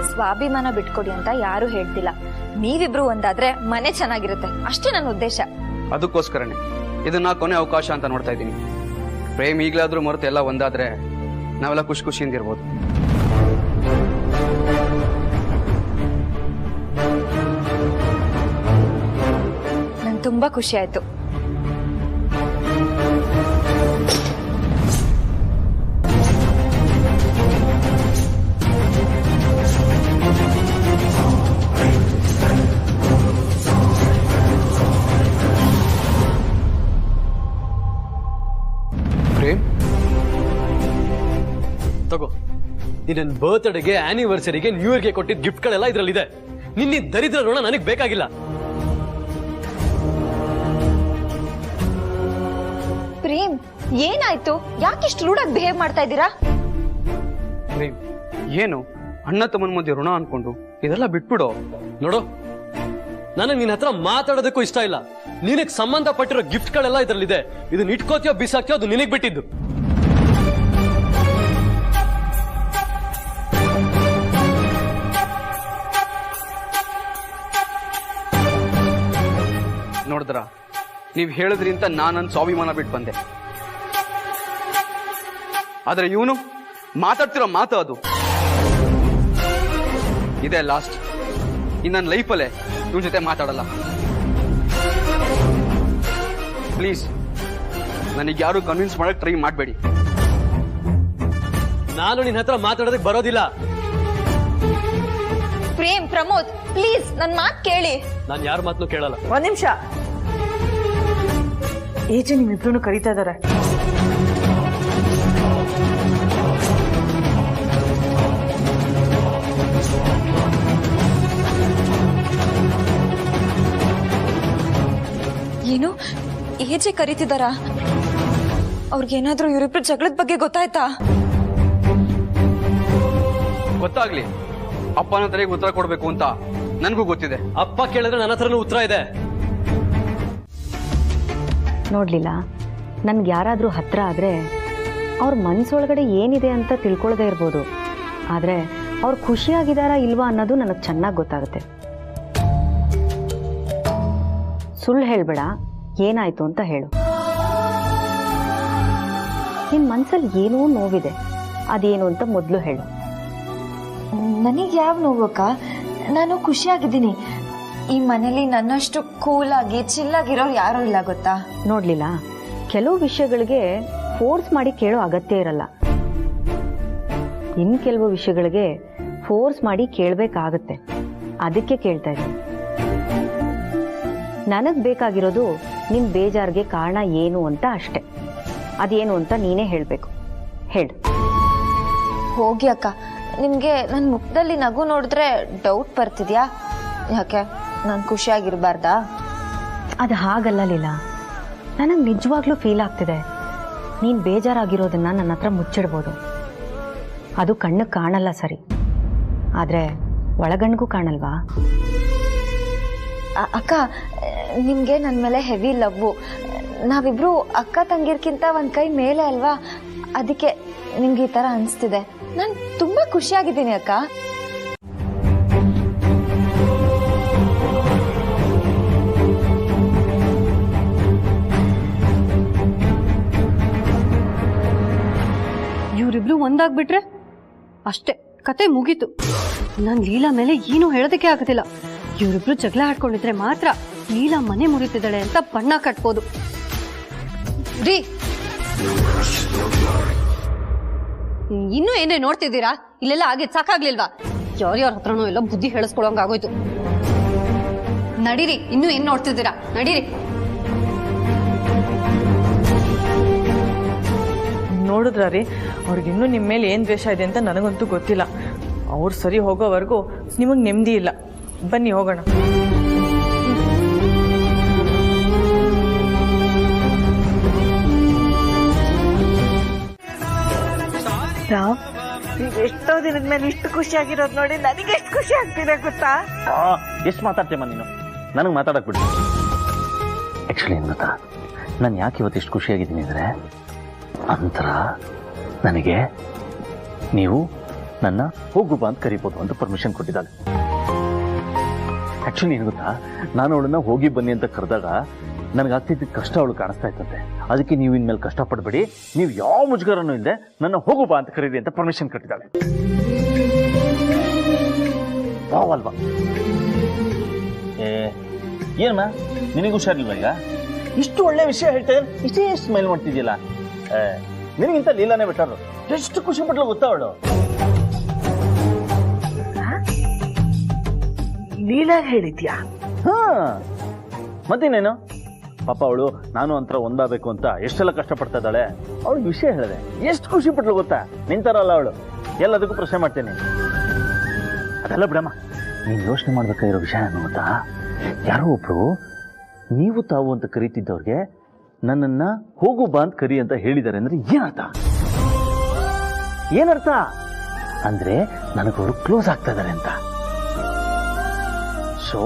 ಸ್ವಾಭಿಮಾನ ಬಿಟ್ಕೊಡಿ ಅಂತ ಯಾರು ಹೇಳ್ತಿಲ್ಲ. ನೀವಿಬ್ರು ಒಂದಾದ್ರೆ ಮನೆ ಚೆನ್ನಾಗಿರುತ್ತೆ, ಅಷ್ಟೇ ನನ್ನ ಉದ್ದೇಶ. ಅದಕ್ಕೋಸ್ಕರನೇ ಇದನ್ನ ಕೊನೆ ಅವಕಾಶ ಅಂತ ನೋಡ್ತಾ ಇದ್ದೀನಿ. ಪ್ರೇಮ್ ಈಗಲಾದ್ರೂ ಮರೆತು ಎಲ್ಲ ಒಂದಾದ್ರೆ ನಾವೆಲ್ಲ ಖುಷಿಯಿಂದ ಇರ್ಬೋದು. ನಂಗೆ ತುಂಬಾ ಖುಷಿ ಆಯ್ತು. ನಿನ್ನ ಬರ್ತ್ಡೇಗೆ ಆನಿವರ್ಸರಿಗೆ ನ್ಯೂ ಇಯರ್ಗೆ ಕೊಟ್ಟಿದ್ದ ಗಿಫ್ಟ್ಗಳೆಲ್ಲ ಇದ್ರಲ್ಲಿದೆ. ನಿನ್ನ ದರಿದ್ರ ಋಣ ನನಗೆ ಬೇಕಾಗಿಲ್ಲ. ಪ್ರೇಮ್, ಏನಾಯ್ತು? ಯಾಕಿಷ್ಟು ರೂಢಾಗಿ ಬಿಹೇವ್ ಮಾಡ್ತಾ ಇದ್ದೀರಾ? ಪ್ರೇಮ್, ಏನು ಅಣ್ಣ ತಮ್ಮನ ಮಧ್ಯೆ ಋಣ ಅನ್ಕೊಂಡು ಇದೆಲ್ಲ ಬಿಟ್ಬಿಡು. ನೋಡು, ನನಗೆ ನಿನ್ನ ಹತ್ರ ಮಾತಾಡೋದಕ್ಕೂ ಇಷ್ಟ ಇಲ್ಲ. ನಿನಗೆ ಸಂಬಂಧಪಟ್ಟಿರೋ ಗಿಫ್ಟ್ಗಳೆಲ್ಲ ಇದರಲ್ಲಿದೆ. ಇದನ್ನ ಇಟ್ಕೋತೀಯೋ ಬಿಸಾಕ್ತಿಯೋ ಅದು ನಿನಗೆ ಬಿಟ್ಟಿದ್ದು. ನೋಡಿದ್ರ, ನೀವ್ ಹೇಳಿದ್ರಿಂತ ನನ್ನ ಸ್ವಾಭಿಮಾನ ಬಿಟ್ಟು ಬಂದೆ. ಆದ್ರೆ ಇವನು ಮಾತಾಡ್ತಿರೋ ಮಾತು ಅದು ಇದೇ ಲಾಸ್ಟ್. ಇನ್ನು ನನ್ನ ಲೈಫಲ್ಲೇ ಇವನ್ ಜೊತೆ ಮಾತಾಡಲ್ಲ. ಪ್ಲೀಸ್, ನನಗೆ ಯಾರು ಕನ್ವಿನ್ಸ್ ಮಾಡಕ್ ಟ್ರೈ ಮಾಡಬೇಡಿ. ನಾನು ನಿನ್ನ ಹತ್ರ ಮಾತಾಡೋದಕ್ಕೆ ಬರೋದಿಲ್ಲ. ಪ್ರೇಮ್, ಪ್ರಮೋದ್, ಪ್ಲೀಸ್ ನನ್ನ ಮಾತು ಕೇಳಿ. ನಾನು ಯಾರ ಮಾತನ್ನು ಕೇಳಲ್ಲ. ಒಂದ್ ನಿಮಿಷ. ಏಜೆ ನಿಮ್ಮಿಬ್ರು ಕರೀತಾ ಇದಾರೆ. ಏನು ಏಜೆ ಕರೀತಿದಾರ? ಅವ್ರಿಗೇನಾದ್ರೂ ಇವರಿಬ್ರು ಜಗಳದ ಬಗ್ಗೆ ಗೊತ್ತಾಯ್ತಾ? ಗೊತ್ತಾಗ್ಲಿ, ಅಪ್ಪನ ಹತ್ರ ಉತ್ತರ ಕೊಡ್ಬೇಕು ಅಂತ ನನಗೂ ಗೊತ್ತಿದೆ. ಅಪ್ಪ ಕೇಳಿದ್ರೆ ನನ್ನ ಹತ್ರನೂ ಉತ್ತರ ಇದೆ. ನೋಡ್ಲಿಲ್ಲ, ನನ್ಗೆ ಯಾರಾದರೂ ಹತ್ರ ಆದರೆ ಅವ್ರ ಮನಸ್ಸೊಳಗಡೆ ಏನಿದೆ ಅಂತ ತಿಳ್ಕೊಳ್ಳದೆ ಇರ್ಬೋದು. ಆದರೆ ಅವ್ರು ಖುಷಿಯಾಗಿದ್ದಾರಾ ಇಲ್ವಾ ಅನ್ನೋದು ನನಗೆ ಚೆನ್ನಾಗಿ ಗೊತ್ತಾಗುತ್ತೆ. ಸುಳ್ಳು ಹೇಳ್ಬೇಡ, ಏನಾಯ್ತು ಅಂತ ಹೇಳು. ನಿನ್ನ ಮನಸ್ಸಲ್ಲಿ ಏನೋ ನೋವಿದೆ, ಅದೇನು ಅಂತ ಮೊದಲು ಹೇಳು. ನನಗೆ ಯಾವ ನೋವಕ್ಕ? ನಾನು ಖುಷಿಯಾಗಿದ್ದೀನಿ. ಈ ಮನೇಲಿ ನನ್ನಷ್ಟು ಕೂಲಾಗಿ ಚಿಲ್ಲಾಗಿರೋರು ಯಾರೂ ಇಲ್ಲ ಗೊತ್ತಾ? ನೋಡ್ಲಿಲ್ಲ, ಕೆಲವು ವಿಷಯಗಳಿಗೆ ಫೋರ್ಸ್ ಮಾಡಿ ಕೇಳೋ ಅಗತ್ಯ ಇರಲ್ಲ. ಇನ್ನು ಕೆಲವು ವಿಷಯಗಳಿಗೆ ಫೋರ್ಸ್ ಮಾಡಿ ಕೇಳಬೇಕಾಗತ್ತೆ. ಅದಕ್ಕೆ ಕೇಳ್ತಾ ಇದ್ದೀನಿ. ನನಗೆ ಬೇಕಾಗಿರೋದು ನಿನ್ನ ಬೇಜಾರಿಗೆ ಕಾರಣ ಏನು ಅಂತ ಅಷ್ಟೆ. ಅದೇನು ಅಂತ ನೀನೇ ಹೇಳಬೇಕು. ಹೇಳು. ಹೋಗಿ ಅಕ್ಕ, ನಿಮಗೆ ನನ್ನ ಮುಖದಲ್ಲಿ ನಗು ನೋಡಿದ್ರೆ ಡೌಟ್ ಬರ್ತಿದ್ಯಾ? ಯಾಕೆ, ನಾನು ಖುಷಿಯಾಗಿರ್ಬಾರ್ದಾ? ಅದು ಹಾಗಲ್ಲ ಲೀಲಾ, ನನಗೆ ನಿಜವಾಗ್ಲೂ ಫೀಲ್ ಆಗ್ತಿದೆ. ನೀನು ಬೇಜಾರಾಗಿರೋದನ್ನ ನನ್ನ ಹತ್ರ ಮುಚ್ಚಿಡ್ಬೋದು. ಅದು ಕಣ್ಣಿಗೆ ಕಾಣಲ್ಲ ಸರಿ, ಆದರೆ ಒಳಗಣ್ಗೂ ಕಾಣಲ್ವಾ? ಅಕ್ಕ, ನಿಮಗೆ ನನ್ನ ಮೇಲೆ ಹೆವಿ ಲವ್ವು. ನಾವಿಬ್ರು ಅಕ್ಕ ತಂಗಿರ್ಕಿಂತ ಒಂದು ಕೈ ಮೇಲೆ ಅಲ್ವಾ? ಅದಕ್ಕೆ ನಿಮ್ಗೆ ಈ ಥರ ಅನಿಸ್ತಿದೆ. ನಾನು ತುಂಬ ಖುಷಿಯಾಗಿದ್ದೀನಿ ಅಕ್ಕ. ಇವರಿಬ್ರು ಒಂದಾಗ್ಬಿಟ್ರೆ ಅಷ್ಟೇ, ಕತೆ ಮುಗೀತು. ನಾನು ಲೀಲಾ ಮೇಲೆ ಏನು ಹೇಳೋದಕ್ಕೆ ಆಗೋದಿಲ್ಲ. ಇವರಿಬ್ರು ಜಗಳ ಆಡ್ಕೊಂಡಿದ್ರೆ ಮಾತ್ರ ಲೀಲಾ ಮನೆ ಮುರಿತಿದ್ದಾಳೆ ಅಂತ ಬಣ್ಣ ಕಟ್ಬೋದು. ರೀ, ಇನ್ನೂ ಏನೇ ನೋಡ್ತಿದ್ದೀರಾ? ಇಲ್ಲೆಲ್ಲ ಹಾಗೆ ಸಾಕಾಗ್ಲಿಲ್ವಾ? ಯಾರ್ಯಾರ ಹತ್ರನೂ ಎಲ್ಲ ಬುದ್ಧಿ ಹೇಳಿಸ್ಕೊಳಂಗ ಆಗೋಯ್ತು. ನಡೀರಿ, ಇನ್ನೂ ಏನ್ ನೋಡ್ತಿದ್ದೀರಾ? ನಡೀರಿ. ನೋಡಿದ್ರ ರೀ, ಅವ್ರಿಗಿನ್ನೂ ನಿಮ್ಮ ಮೇಲೆ ಏನು ದ್ವೇಷ ಇದೆ ಅಂತ ನನಗಂತೂ ಗೊತ್ತಿಲ್ಲ. ಅವ್ರು ಸರಿ ಹೋಗೋವರೆಗೂ ನಿಮಗೆ ನೆಮ್ಮದಿ ಇಲ್ಲ. ಬನ್ನಿ ಹೋಗೋಣ. ರಾವ್, ನೀವು ಎಷ್ಟೋ ದಿನದ ಮೇಲೆ ಇಷ್ಟು ಖುಷಿಯಾಗಿರೋದು ನೋಡಿ ನನಗೆ ಎಷ್ಟು ಖುಷಿ ಆಗ್ತಿದೆ ಗೊತ್ತಾ? ಎಷ್ಟು ಮಾತಾಡ್ತೇಮ್ಮ ನೀನು? ನನಗೆ ಮಾತಾಡಕ್ ಬಿಡಿ. ಆ್ಯಕ್ಚುಲಿ ಏನು ಗೊತ್ತಾ, ನಾನು ಯಾಕೆ ಇವತ್ತು ಇಷ್ಟು ಖುಷಿಯಾಗಿದ್ದೀನಿ ಅಂದರೆ, ಅಂತರ ನನಗೆ ನೀವು ನನ್ನ ಹೋಗು ಬಾ ಅಂತ ಕರಿಬೋದು ಅಂತ ಪರ್ಮಿಷನ್ ಕೊಟ್ಟಿದ್ದಾಳೆ. ಆ್ಯಕ್ಚುಲಿ ಏನು ಗೊತ್ತಾ, ನಾನು ಅವಳನ್ನ ಹೋಗಿ ಬನ್ನಿ ಅಂತ ಕರೆದಾಗ ನನಗಾಗ್ತಿದ್ದ ಕಷ್ಟ ಅವಳು ಕಾಣಿಸ್ತಾ ಇತ್ತಂತೆ. ಅದಕ್ಕೆ ನೀವು ಇನ್ಮೇಲೆ ಕಷ್ಟಪಡಬೇಡಿ, ನೀವು ಯಾವ ಮುಜುಗರನೂ ಇಲ್ಲದೆ ನನ್ನ ಹೋಗು ಬಾ ಅಂತ ಕರೀರಿ ಅಂತ ಪರ್ಮಿಷನ್ ಕೊಟ್ಟಿದ್ದಾಳೆ. ವಾವಲ್ವಾ? ಏನಮ್ಮ, ನಿನಗೆ ಹುಷಾರಿಲ್ವಾ ಈಗ? ಇಷ್ಟು ಒಳ್ಳೆ ವಿಷಯ ಹೇಳ್ತೇನೆ, ಇಷ್ಟೇ ಸ್ಮೈಲ್ ಮಾಡ್ತಿದ್ಯಲ್ಲ. ನಿನಗಿಂತ ಲೀಲಾನೇ ಬೆಟರು. ಎಷ್ಟು ಖುಷಿ ಪಟ್ಲು ಗೊತ್ತಾ ಅವಳು? ಲೀಲಾ ಹೇಳಿದ್ಯಾ? ಹಾ, ಮತ್ತೇನೇನು ಪಾಪ ಅವಳು ನಾನು ಅಂತರ ಒಂದಾಗಬೇಕು ಅಂತ ಎಷ್ಟೆಲ್ಲ ಕಷ್ಟಪಡ್ತಾ ಇದ್ದಾಳೆ. ಅವಳು ವಿಷಯ ಹೇಳಿದೆ, ಎಷ್ಟು ಖುಷಿ ಪಟ್ಲು ಗೊತ್ತಾ? ನಿಂತಾರಲ್ಲ ಅವಳು. ಎಲ್ಲದಕ್ಕೂ ಪ್ರಶ್ನೆ ಮಾಡ್ತೇನೆ. ಅದೆಲ್ಲ ಬಿಡಮ್ಮ, ನೀನು ಯೋಚನೆ ಮಾಡ್ಬೇಕಾಗಿರೋ ವಿಷಯ ಏನು ಗೊತ್ತಾ? ಯಾರೋ ಒಬ್ರು ನೀವು ತಾವು ಅಂತ ಕರೀತಿದ್ದವ್ರಿಗೆ ನನ್ನನ್ನ ಹೋಗು ಬಾ ಅಂತ ಕರಿ ಅಂತ ಹೇಳಿದ್ದಾರೆ ಅಂದ್ರೆ ಏನರ್ಥ ಅಂದ್ರೆ ನನಗವರು ಕ್ಲೋಸ್ ಆಗ್ತಾ ಇದ್ದಾರೆ ಅಂತ. ಸೊ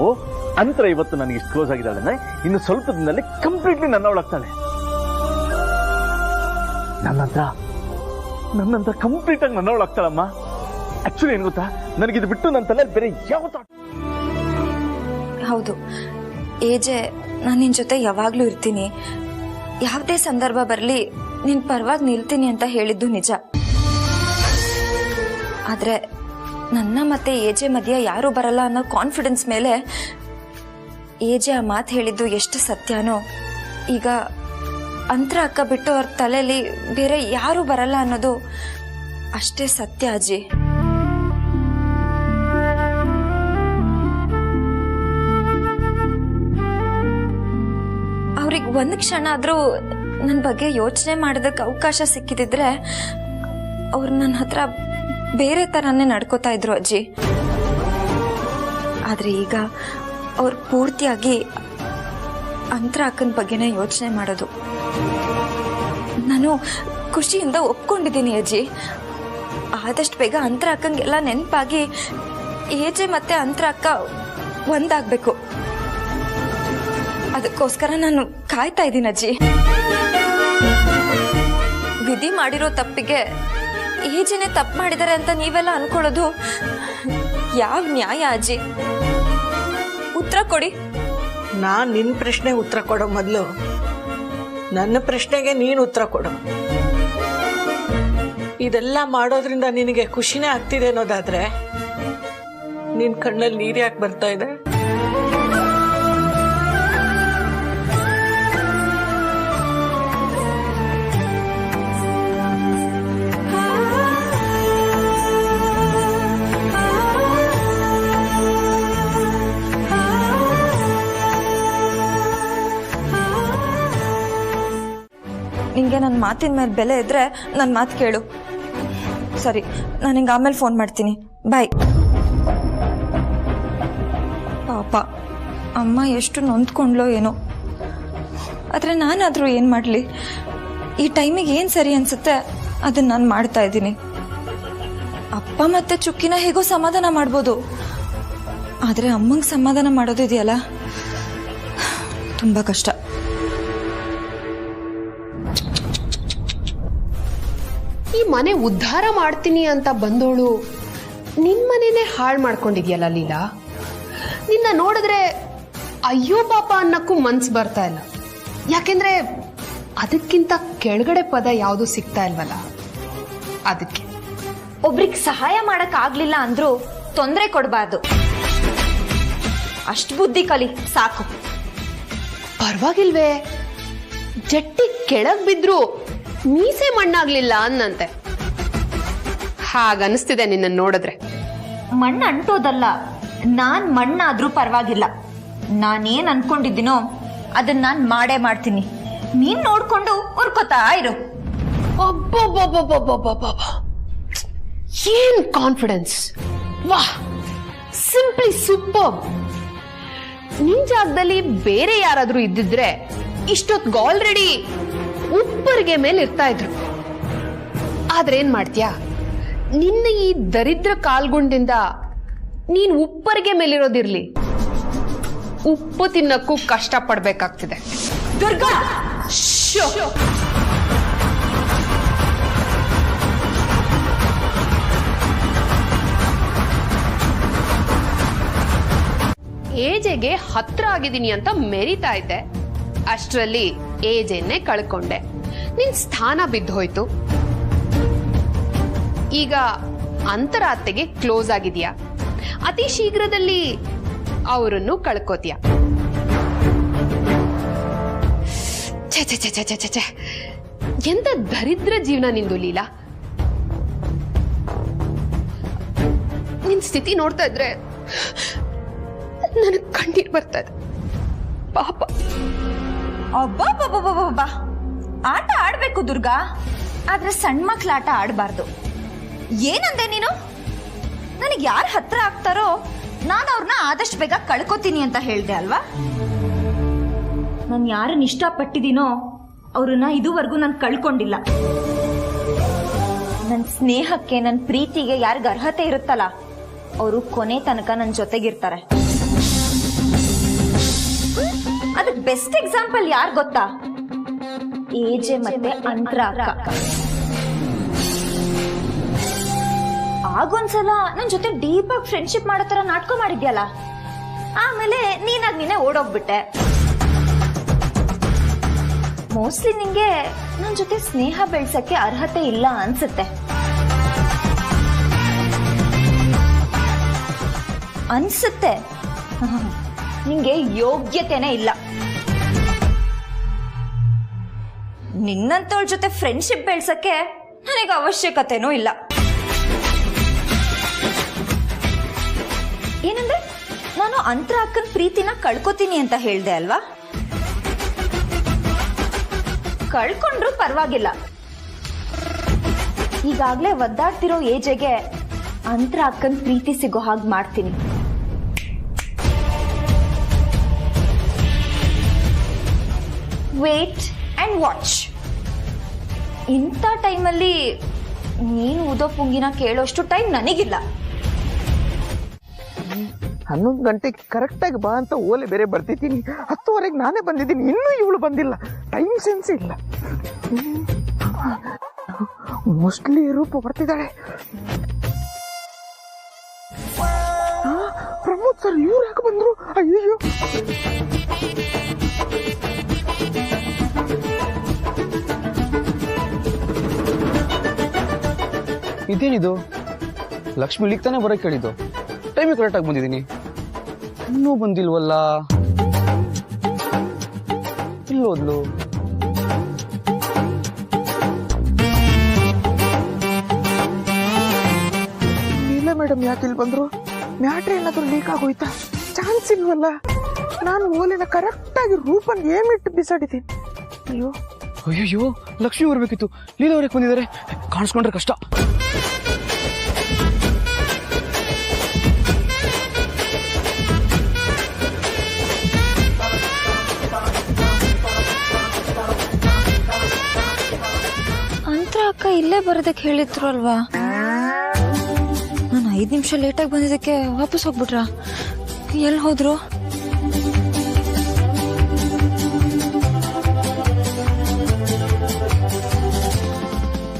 ಅಂತರ ಇವತ್ತು ನನಗೆ ಇಷ್ಟು ಕ್ಲೋಸ್ ಆಗಿದ್ದಾಳೆ ಅಂದ್ರೆ ಇನ್ನು ಸ್ವಲ್ಪ ದಿನದಲ್ಲಿ ಕಂಪ್ಲೀಟ್ಲಿ ನನ್ನವಳಾಗ್ತಾಳೆ. ನನ್ನಂತ ಕಂಪ್ಲೀಟ್ ಆಗಿ ನನ್ನವಳಾಗ್ತಾಳಮ್ಮ. ಆಕ್ಚುಲಿ ಏನ್ ಗೊತ್ತಾ, ನನಗಿದು ಬಿಟ್ಟು ನನ್ನ ತಲೆ ಬೇರೆ ಯಾವ ಥಾಟ್. ಹೌದು ಏಜೆ, ನಾನು ನಿನ್ನ ಜೊತೆ ಯಾವಾಗಲೂ ಇರ್ತೀನಿ, ಯಾವುದೇ ಸಂದರ್ಭ ಬರಲಿ ನಿನ್ನ ಪರವಾಗಿ ನಿಲ್ತೀನಿ ಅಂತ ಹೇಳಿದ್ದು ನಿಜ. ಆದರೆ ನನ್ನ ಮತ್ತೆ ಏಜೆ ಮಧ್ಯೆ ಯಾರೂ ಬರಲ್ಲ ಅನ್ನೋ ಕಾನ್ಫಿಡೆನ್ಸ್ ಮೇಲೆ ಏಜೆ ಆ ಮಾತು ಹೇಳಿದ್ದು ಎಷ್ಟು ಸತ್ಯನೋ, ಈಗ ಅಂತರ ಅಕ್ಕ ಬಿಟ್ಟು ಅವ್ರ ತಲೆಯಲ್ಲಿ ಬೇರೆ ಯಾರೂ ಬರಲ್ಲ ಅನ್ನೋದು ಅಷ್ಟೇ ಸತ್ಯ ಅಜ್ಜಿ. ಅವ್ರಿಗೆ ಒಂದು ಕ್ಷಣ ಆದರೂ ನನ್ನ ಬಗ್ಗೆ ಯೋಚನೆ ಮಾಡೋದಕ್ಕೆ ಅವಕಾಶ ಸಿಕ್ಕಿದ್ರೆ ಅವ್ರು ನನ್ನ ಹತ್ರ ಬೇರೆ ಥರನೇ ನಡ್ಕೋತಾ ಇದ್ರು ಅಜ್ಜಿ. ಆದರೆ ಈಗ ಅವ್ರು ಪೂರ್ತಿಯಾಗಿ ಅಂತರ ಅಕ್ಕನ ಬಗ್ಗೆನೇ ಯೋಚನೆ ಮಾಡೋದು. ನಾನು ಖುಷಿಯಿಂದ ಒಪ್ಕೊಂಡಿದ್ದೀನಿ ಅಜ್ಜಿ. ಆದಷ್ಟು ಬೇಗ ಅಂತರ ಅಕ್ಕಂಗೆಲ್ಲ ನೆನಪಾಗಿ ಏಜೆ ಮತ್ತೆ ಅಂತರ ಅಕ್ಕ ಒಂದಾಗಬೇಕು. ಅದಕ್ಕೋಸ್ಕರ ನಾನು ಕಾಯ್ತಾ ಇದ್ದೀನಿ ಅಜ್ಜಿ. ವಿಧಿ ಮಾಡಿರೋ ತಪ್ಪಿಗೆ ಏಜನೆ ತಪ್ಪು ಮಾಡಿದ್ದಾರೆ ಅಂತ ನೀವೆಲ್ಲ ಅನ್ಕೊಳ್ಳೋದು ಯಾವ ನ್ಯಾಯ ಅಜ್ಜಿ? ಉತ್ತರ ಕೊಡಿ. ನಾನು ನಿನ್ನ ಪ್ರಶ್ನೆಗೆ ಉತ್ತರ ಕೊಡೋ ಮೊದಲು ನನ್ನ ಪ್ರಶ್ನೆಗೆ ನೀನು ಉತ್ತರ ಕೊಡು. ಇದೆಲ್ಲ ಮಾಡೋದ್ರಿಂದ ನಿನಗೆ ಖುಷಿನೇ ಆಗ್ತಿದೆ ಅನ್ನೋದಾದ್ರೆ ನಿನ್ನ ಕಣ್ಣಲ್ಲಿ ನೀರು ಯಾಕೆ ಬರ್ತಾ ಇದೆ? ನಿಂಗೆ ನನ್ನ ಮಾತಿನ ಮೇಲೆ ಬೆಲೆ ಇದ್ರೆ ನನ್ನ ಮಾತು ಕೇಳು. ಸರಿ, ನಾನು ನಿಂಗೆ ಆಮೇಲೆ ಫೋನ್ ಮಾಡ್ತೀನಿ. ಬಾಯ್. ಪಾಪ ಅಮ್ಮ ಎಷ್ಟು ನೊಂದ್ಕೊಂಡ್ಲೋ ಏನೋ. ಆದರೆ ನಾನಾದರೂ ಏನು ಮಾಡಲಿ? ಈ ಟೈಮಿಗೆ ಏನು ಸರಿ ಅನಿಸುತ್ತೆ ಅದನ್ನು ನಾನು ಮಾಡ್ತಾ ಇದ್ದೀನಿ. ಅಪ್ಪ ಮತ್ತು ಚುಕ್ಕಿನ ಹೇಗೋ ಸಮಾಧಾನ ಮಾಡ್ಬೋದು, ಆದರೆ ಅಮ್ಮಂಗೆ ಸಮಾಧಾನ ಮಾಡೋದು ಇದೆಯಲ್ಲ, ತುಂಬ ಕಷ್ಟ. ಈ ಮನೆ ಉದ್ಧಾರ ಮಾಡ್ತೀನಿ ಅಂತ ಬಂದೋಳು ನಿನ್ ಮನೆನೇ ಹಾಳು ಮಾಡ್ಕೊಂಡಿದ್ಯಲ್ಲ ಲೀಲಾ. ನಿನ್ನ ನೋಡಿದ್ರೆ ಅಯ್ಯೋ ಪಾಪ ಅನ್ನಕ್ಕೂ ಮನ್ಸು ಬರ್ತಾ ಇಲ್ಲ. ಯಾಕೆಂದ್ರೆ ಅದಕ್ಕಿಂತ ಕೆಳಗಡೆ ಪದ ಯಾವುದು ಸಿಗ್ತಾ ಇಲ್ವಲ್ಲ, ಅದಕ್ಕೆ. ಒಬ್ರಿಗೆ ಸಹಾಯ ಮಾಡಕ್ ಆಗ್ಲಿಲ್ಲ ಅಂದ್ರೂ ತೊಂದರೆ ಕೊಡಬಾರ್ದು. ಅಷ್ಟು ಬುದ್ಧಿ ಕಲಿ ಸಾಕು. ಪರವಾಗಿಲ್ವೇ, ಜಟ್ಟಿ ಕೆಳಗ್ ಬಿದ್ರು ಮೀಸೆ ಮಣ್ಣಾಗ್ಲಿಲ್ಲ ಅನ್ನಂತೆ. ಹಾಗನ್ನಿಸ್ತಿದೆ ನಿನ್ನ ನೋಡಿದ್ರೆ. ಮಣ್ಣು ಅಂಟೋದಲ್ಲ, ನಾನ್ ಮಣ್ಣಾದ್ರೂ ಪರವಾಗಿಲ್ಲ. ನಾನೇನ್ ಅನ್ಕೊಂಡಿದ್ದೀನೋ ಅದನ್ನ ನಾನ್ ಮಾಡೇ ಮಾಡ್ತೀನಿ. ನೀನ್ ನೋಡ್ಕೊಂಡು ಉರ್ಕೋತಾ ಇರು. ಏನ್ ಕಾನ್ಫಿಡೆನ್ಸ್! ವಾಹ್, ಸಿಂಪ್ಲಿ ಸೂಪರ್. ನಿನ್ ಜಾಗದಲ್ಲಿ ಬೇರೆ ಯಾರಾದ್ರೂ ಇದ್ದಿದ್ರೆ ಇಷ್ಟೊತ್ತಿಗೆ ಆಲ್ರೆಡಿ ಉಪ್ಪರಿಗೆ ಮೇಲೆ ಇರ್ತಾ ಇದ್ರು. ಆದ್ರೆ ಏನ್ ಮಾಡ್ತೀಯಾ, ನಿನ್ನ ಈ ದರಿದ್ರ ಕಾಲ್ಗುಂಡಿಂದ ನೀನ್ ಉಪ್ಪರಿಗೆ ಮೇಲಿರೋದಿರ್ಲಿ, ಉಪ್ಪು ತಿನ್ನಕ್ಕೂ ಕಷ್ಟ ಪಡ್ಬೇಕಾಗ್ತಿದೆ. ದುರ್ಗಾ, ಏಜೆಗೆ ಹತ್ರ ಆಗಿದ್ದೀನಿ ಅಂತ ಮೆರಿತಾ ಇದ್ದೆ. ಅಷ್ಟರಲ್ಲಿ ಏಜೆನ್ನೇ ಕಳ್ಕೊಂಡೆ. ನಿನ್ ಸ್ಥಾನ ಬಿದ್ದೋಯ್ತು. ಈಗ ಅಂತರಾತ್ತೆಗೆ ಕ್ಲೋಸ್ ಆಗಿದ್ಯಾ. ಅತಿ ಶೀಘ್ರದಲ್ಲಿ ಅವರನ್ನು ಕಳ್ಕೋತೀಯ. ಛೆ, ಎಂತ ದರಿದ್ರ ಜೀವನ ನಿಂದು ಲೀಲಾ. ನಿನ್ ಸ್ಥಿತಿ ನೋಡ್ತಾ ಇದ್ರೆ ನನಗ್ ಕಣ್ಣೀರ್ ಬರ್ತಾ ಇದೆ. ಪಾಪ. ಅಬ್ಬಾ, ಆಟ ಆಡ್ಬೇಕು ದುರ್ಗಾ, ಆದ್ರೆ ಸಣ್ಣ ಮಕ್ಳ ಆಟ ಆಡಬಾರ್ದು. ಏನಂದೆ ನೀನು? ನನಗೆ ಯಾರು ಹತ್ರ ಆಗ್ತಾರೋ ನಾನು ಅವ್ರನ್ನ ಆದಷ್ಟು ಬೇಗ ಕಳ್ಕೊತೀನಿ ಅಂತ ಹೇಳ್ದೆ ಅಲ್ವಾ? ನಾನು ಯಾರನ್ನ ಇಷ್ಟಪಟ್ಟಿದ್ದೀನೋ ಅವ್ರನ್ನ ಇದುವರೆಗೂ ನಾನು ಕಳ್ಕೊಂಡಿಲ್ಲ. ನನ್ನ ಸ್ನೇಹಕ್ಕೆ, ನನ್ನ ಪ್ರೀತಿಗೆ ಯಾರಿಗ ಅರ್ಹತೆ ಇರುತ್ತಲ್ಲ ಅವರು ಕೊನೆ ತನಕ ನನ್ನ ಜೊತೆಗಿರ್ತಾರೆ. ಅದಕ್ಕೆ ಬೆಸ್ಟ್ ಎಕ್ಸಾಂಪಲ್ ಯಾರು ಗೊತ್ತಾ? ಏಜೆ ಮತ್ತೆ ಅಂತರ ಅಕ್ಕ. ಆಗೊಂದ್ಸಲ ನನ್ನ ಜೊತೆ ಡೀಪ್ ಆಗಿ ಫ್ರೆಂಡ್ಶಿಪ್ ಮಾಡೋ ತರ ನಾಟಕ ಮಾಡಿದ್ಯಲ್ಲ, ಆಮೇಲೆ ನೀನಾಗ್ ನೀನೇ ಓಡೋಗ್ಬಿಟ್ಟೆ. ಮೋಸ್ಟ್ಲಿ ನಿಂಗೆ ನನ್ನ ಜೊತೆ ಸ್ನೇಹ ಬೆಳ್ಸಕ್ಕೆ ಅರ್ಹತೆ ಇಲ್ಲ ಅನ್ಸುತ್ತೆ. ನಿಂಗೆ ಯೋಗ್ಯತೆನೇ ಇಲ್ಲ. ನಿನ್ನಂತವ್ರ ಜೊತೆ ಫ್ರೆಂಡ್ಶಿಪ್ ಬೆಳ್ಸಕ್ಕೆ ನನಗೆ ಅವಶ್ಯಕತೆನೂ ಇಲ್ಲ. ಏನಂದ್ರೆ ನಾನು ಅಂತರ ಅಕ್ಕನ ಪ್ರೀತಿನ ಕಳ್ಕೊತೀನಿ ಅಂತ ಹೇಳ್ದೆ ಅಲ್ವಾ? ಕಳ್ಕೊಂಡ್ರು ಪರವಾಗಿಲ್ಲ. ಈಗಾಗ್ಲೇ ಒದ್ದಾಡ್ತಿರೋ ಏಜೆಗೆ ಅಂತರ ಅಕ್ಕನ ಪ್ರೀತಿ ಸಿಗೋ ಹಾಗೆ ಮಾಡ್ತೀನಿ. Wait and watch. ಇಂಥ ಟೈಮಲ್ಲಿ ನೀನು ಊದೋ ಪುಂಗಿನ ಕೇಳೋಷ್ಟು ಟೈಮ್ ನನಗಿಲ್ಲ. 11 ಗಂಟೆಗೆ ಕರೆಕ್ಟಾಗಿ ಬಾ ಅಂತ ಓಲೆ ಬೇರೆ ಬರ್ತಿದ್ದೀನಿ. 10:30 ನಾನೇ ಬಂದಿದ್ದೀನಿ, ಇನ್ನೂ ಇವಳು ಬಂದಿಲ್ಲ. ಟೈಮ್ ಸೆನ್ಸ್ ಇಲ್ಲ. ಮೋಸ್ಟ್ಲಿ ರೂಪ ಬರ್ತಿದ್ದಾಳೆ. ಪ್ರಮೋದ್ ಸರ್ ಇವ್ರು ಯಾಕೆ ಬಂದ್ರು? ಅಯ್ಯೋ, ಇದೇನಿದು? ಲಕ್ಷ್ಮಿ ಇಲ್ಲಿಗೆ ತಾನೇ ಬರೋಕೆ ಹೇಳಿದ್ದು. ಟೈಮಿಗೆ ಕರೆಕ್ಟಾಗಿ ಬಂದಿದ್ದೀನಿ, ಇನ್ನೂ ಬಂದಿಲ್ವಲ್ಲ. ಇಲ್ಲೋದ್ಲು? ಇಲ್ಲ ಮೇಡಮ್, ಯಾಕೆ ಇಲ್ಲಿ ಬಂದ್ರು? ಮ್ಯಾಟ್ರ್ ಏನಾದ್ರು ಲೀಕ್ ಆಗೋಯ್ತಾ? ಚಾನ್ಸ್ ಇಲ್ವಲ್ಲ. ನಾನು ಓಲೆನ ಕರೆಕ್ಟಾಗಿ ರೂಪನ್ ಏಮಿಟ್ಟು ಬಿಸಾಡಿದ್ದೀನಿ. ಅಯ್ಯೋ ಅಯ್ಯಯ್ಯೋ, ಲಕ್ಷ್ಮಿ ಬರ್ಬೇಕಿತ್ತು. ಲೀಲಾ ಅವ್ರಿಗೆ ಬಂದಿದ್ದಾರೆ, ಕಾಣಿಸ್ಕೊಂಡ್ರೆ ಕಷ್ಟ. ಅಂತರ ಅಕ್ಕ ಇಲ್ಲೇ ಬರೋದಕ್ಕೆ ಹೇಳಿದ್ರು ಅಲ್ವಾ? ನಾನು 5 ನಿಮಿಷ ಲೇಟಾಗಿ ಬಂದಿದ್ದಕ್ಕೆ ವಾಪಸ್ ಹೋಗ್ಬಿಟ್ರ? ಎಲ್ಲಿ ಹೋದ್ರು?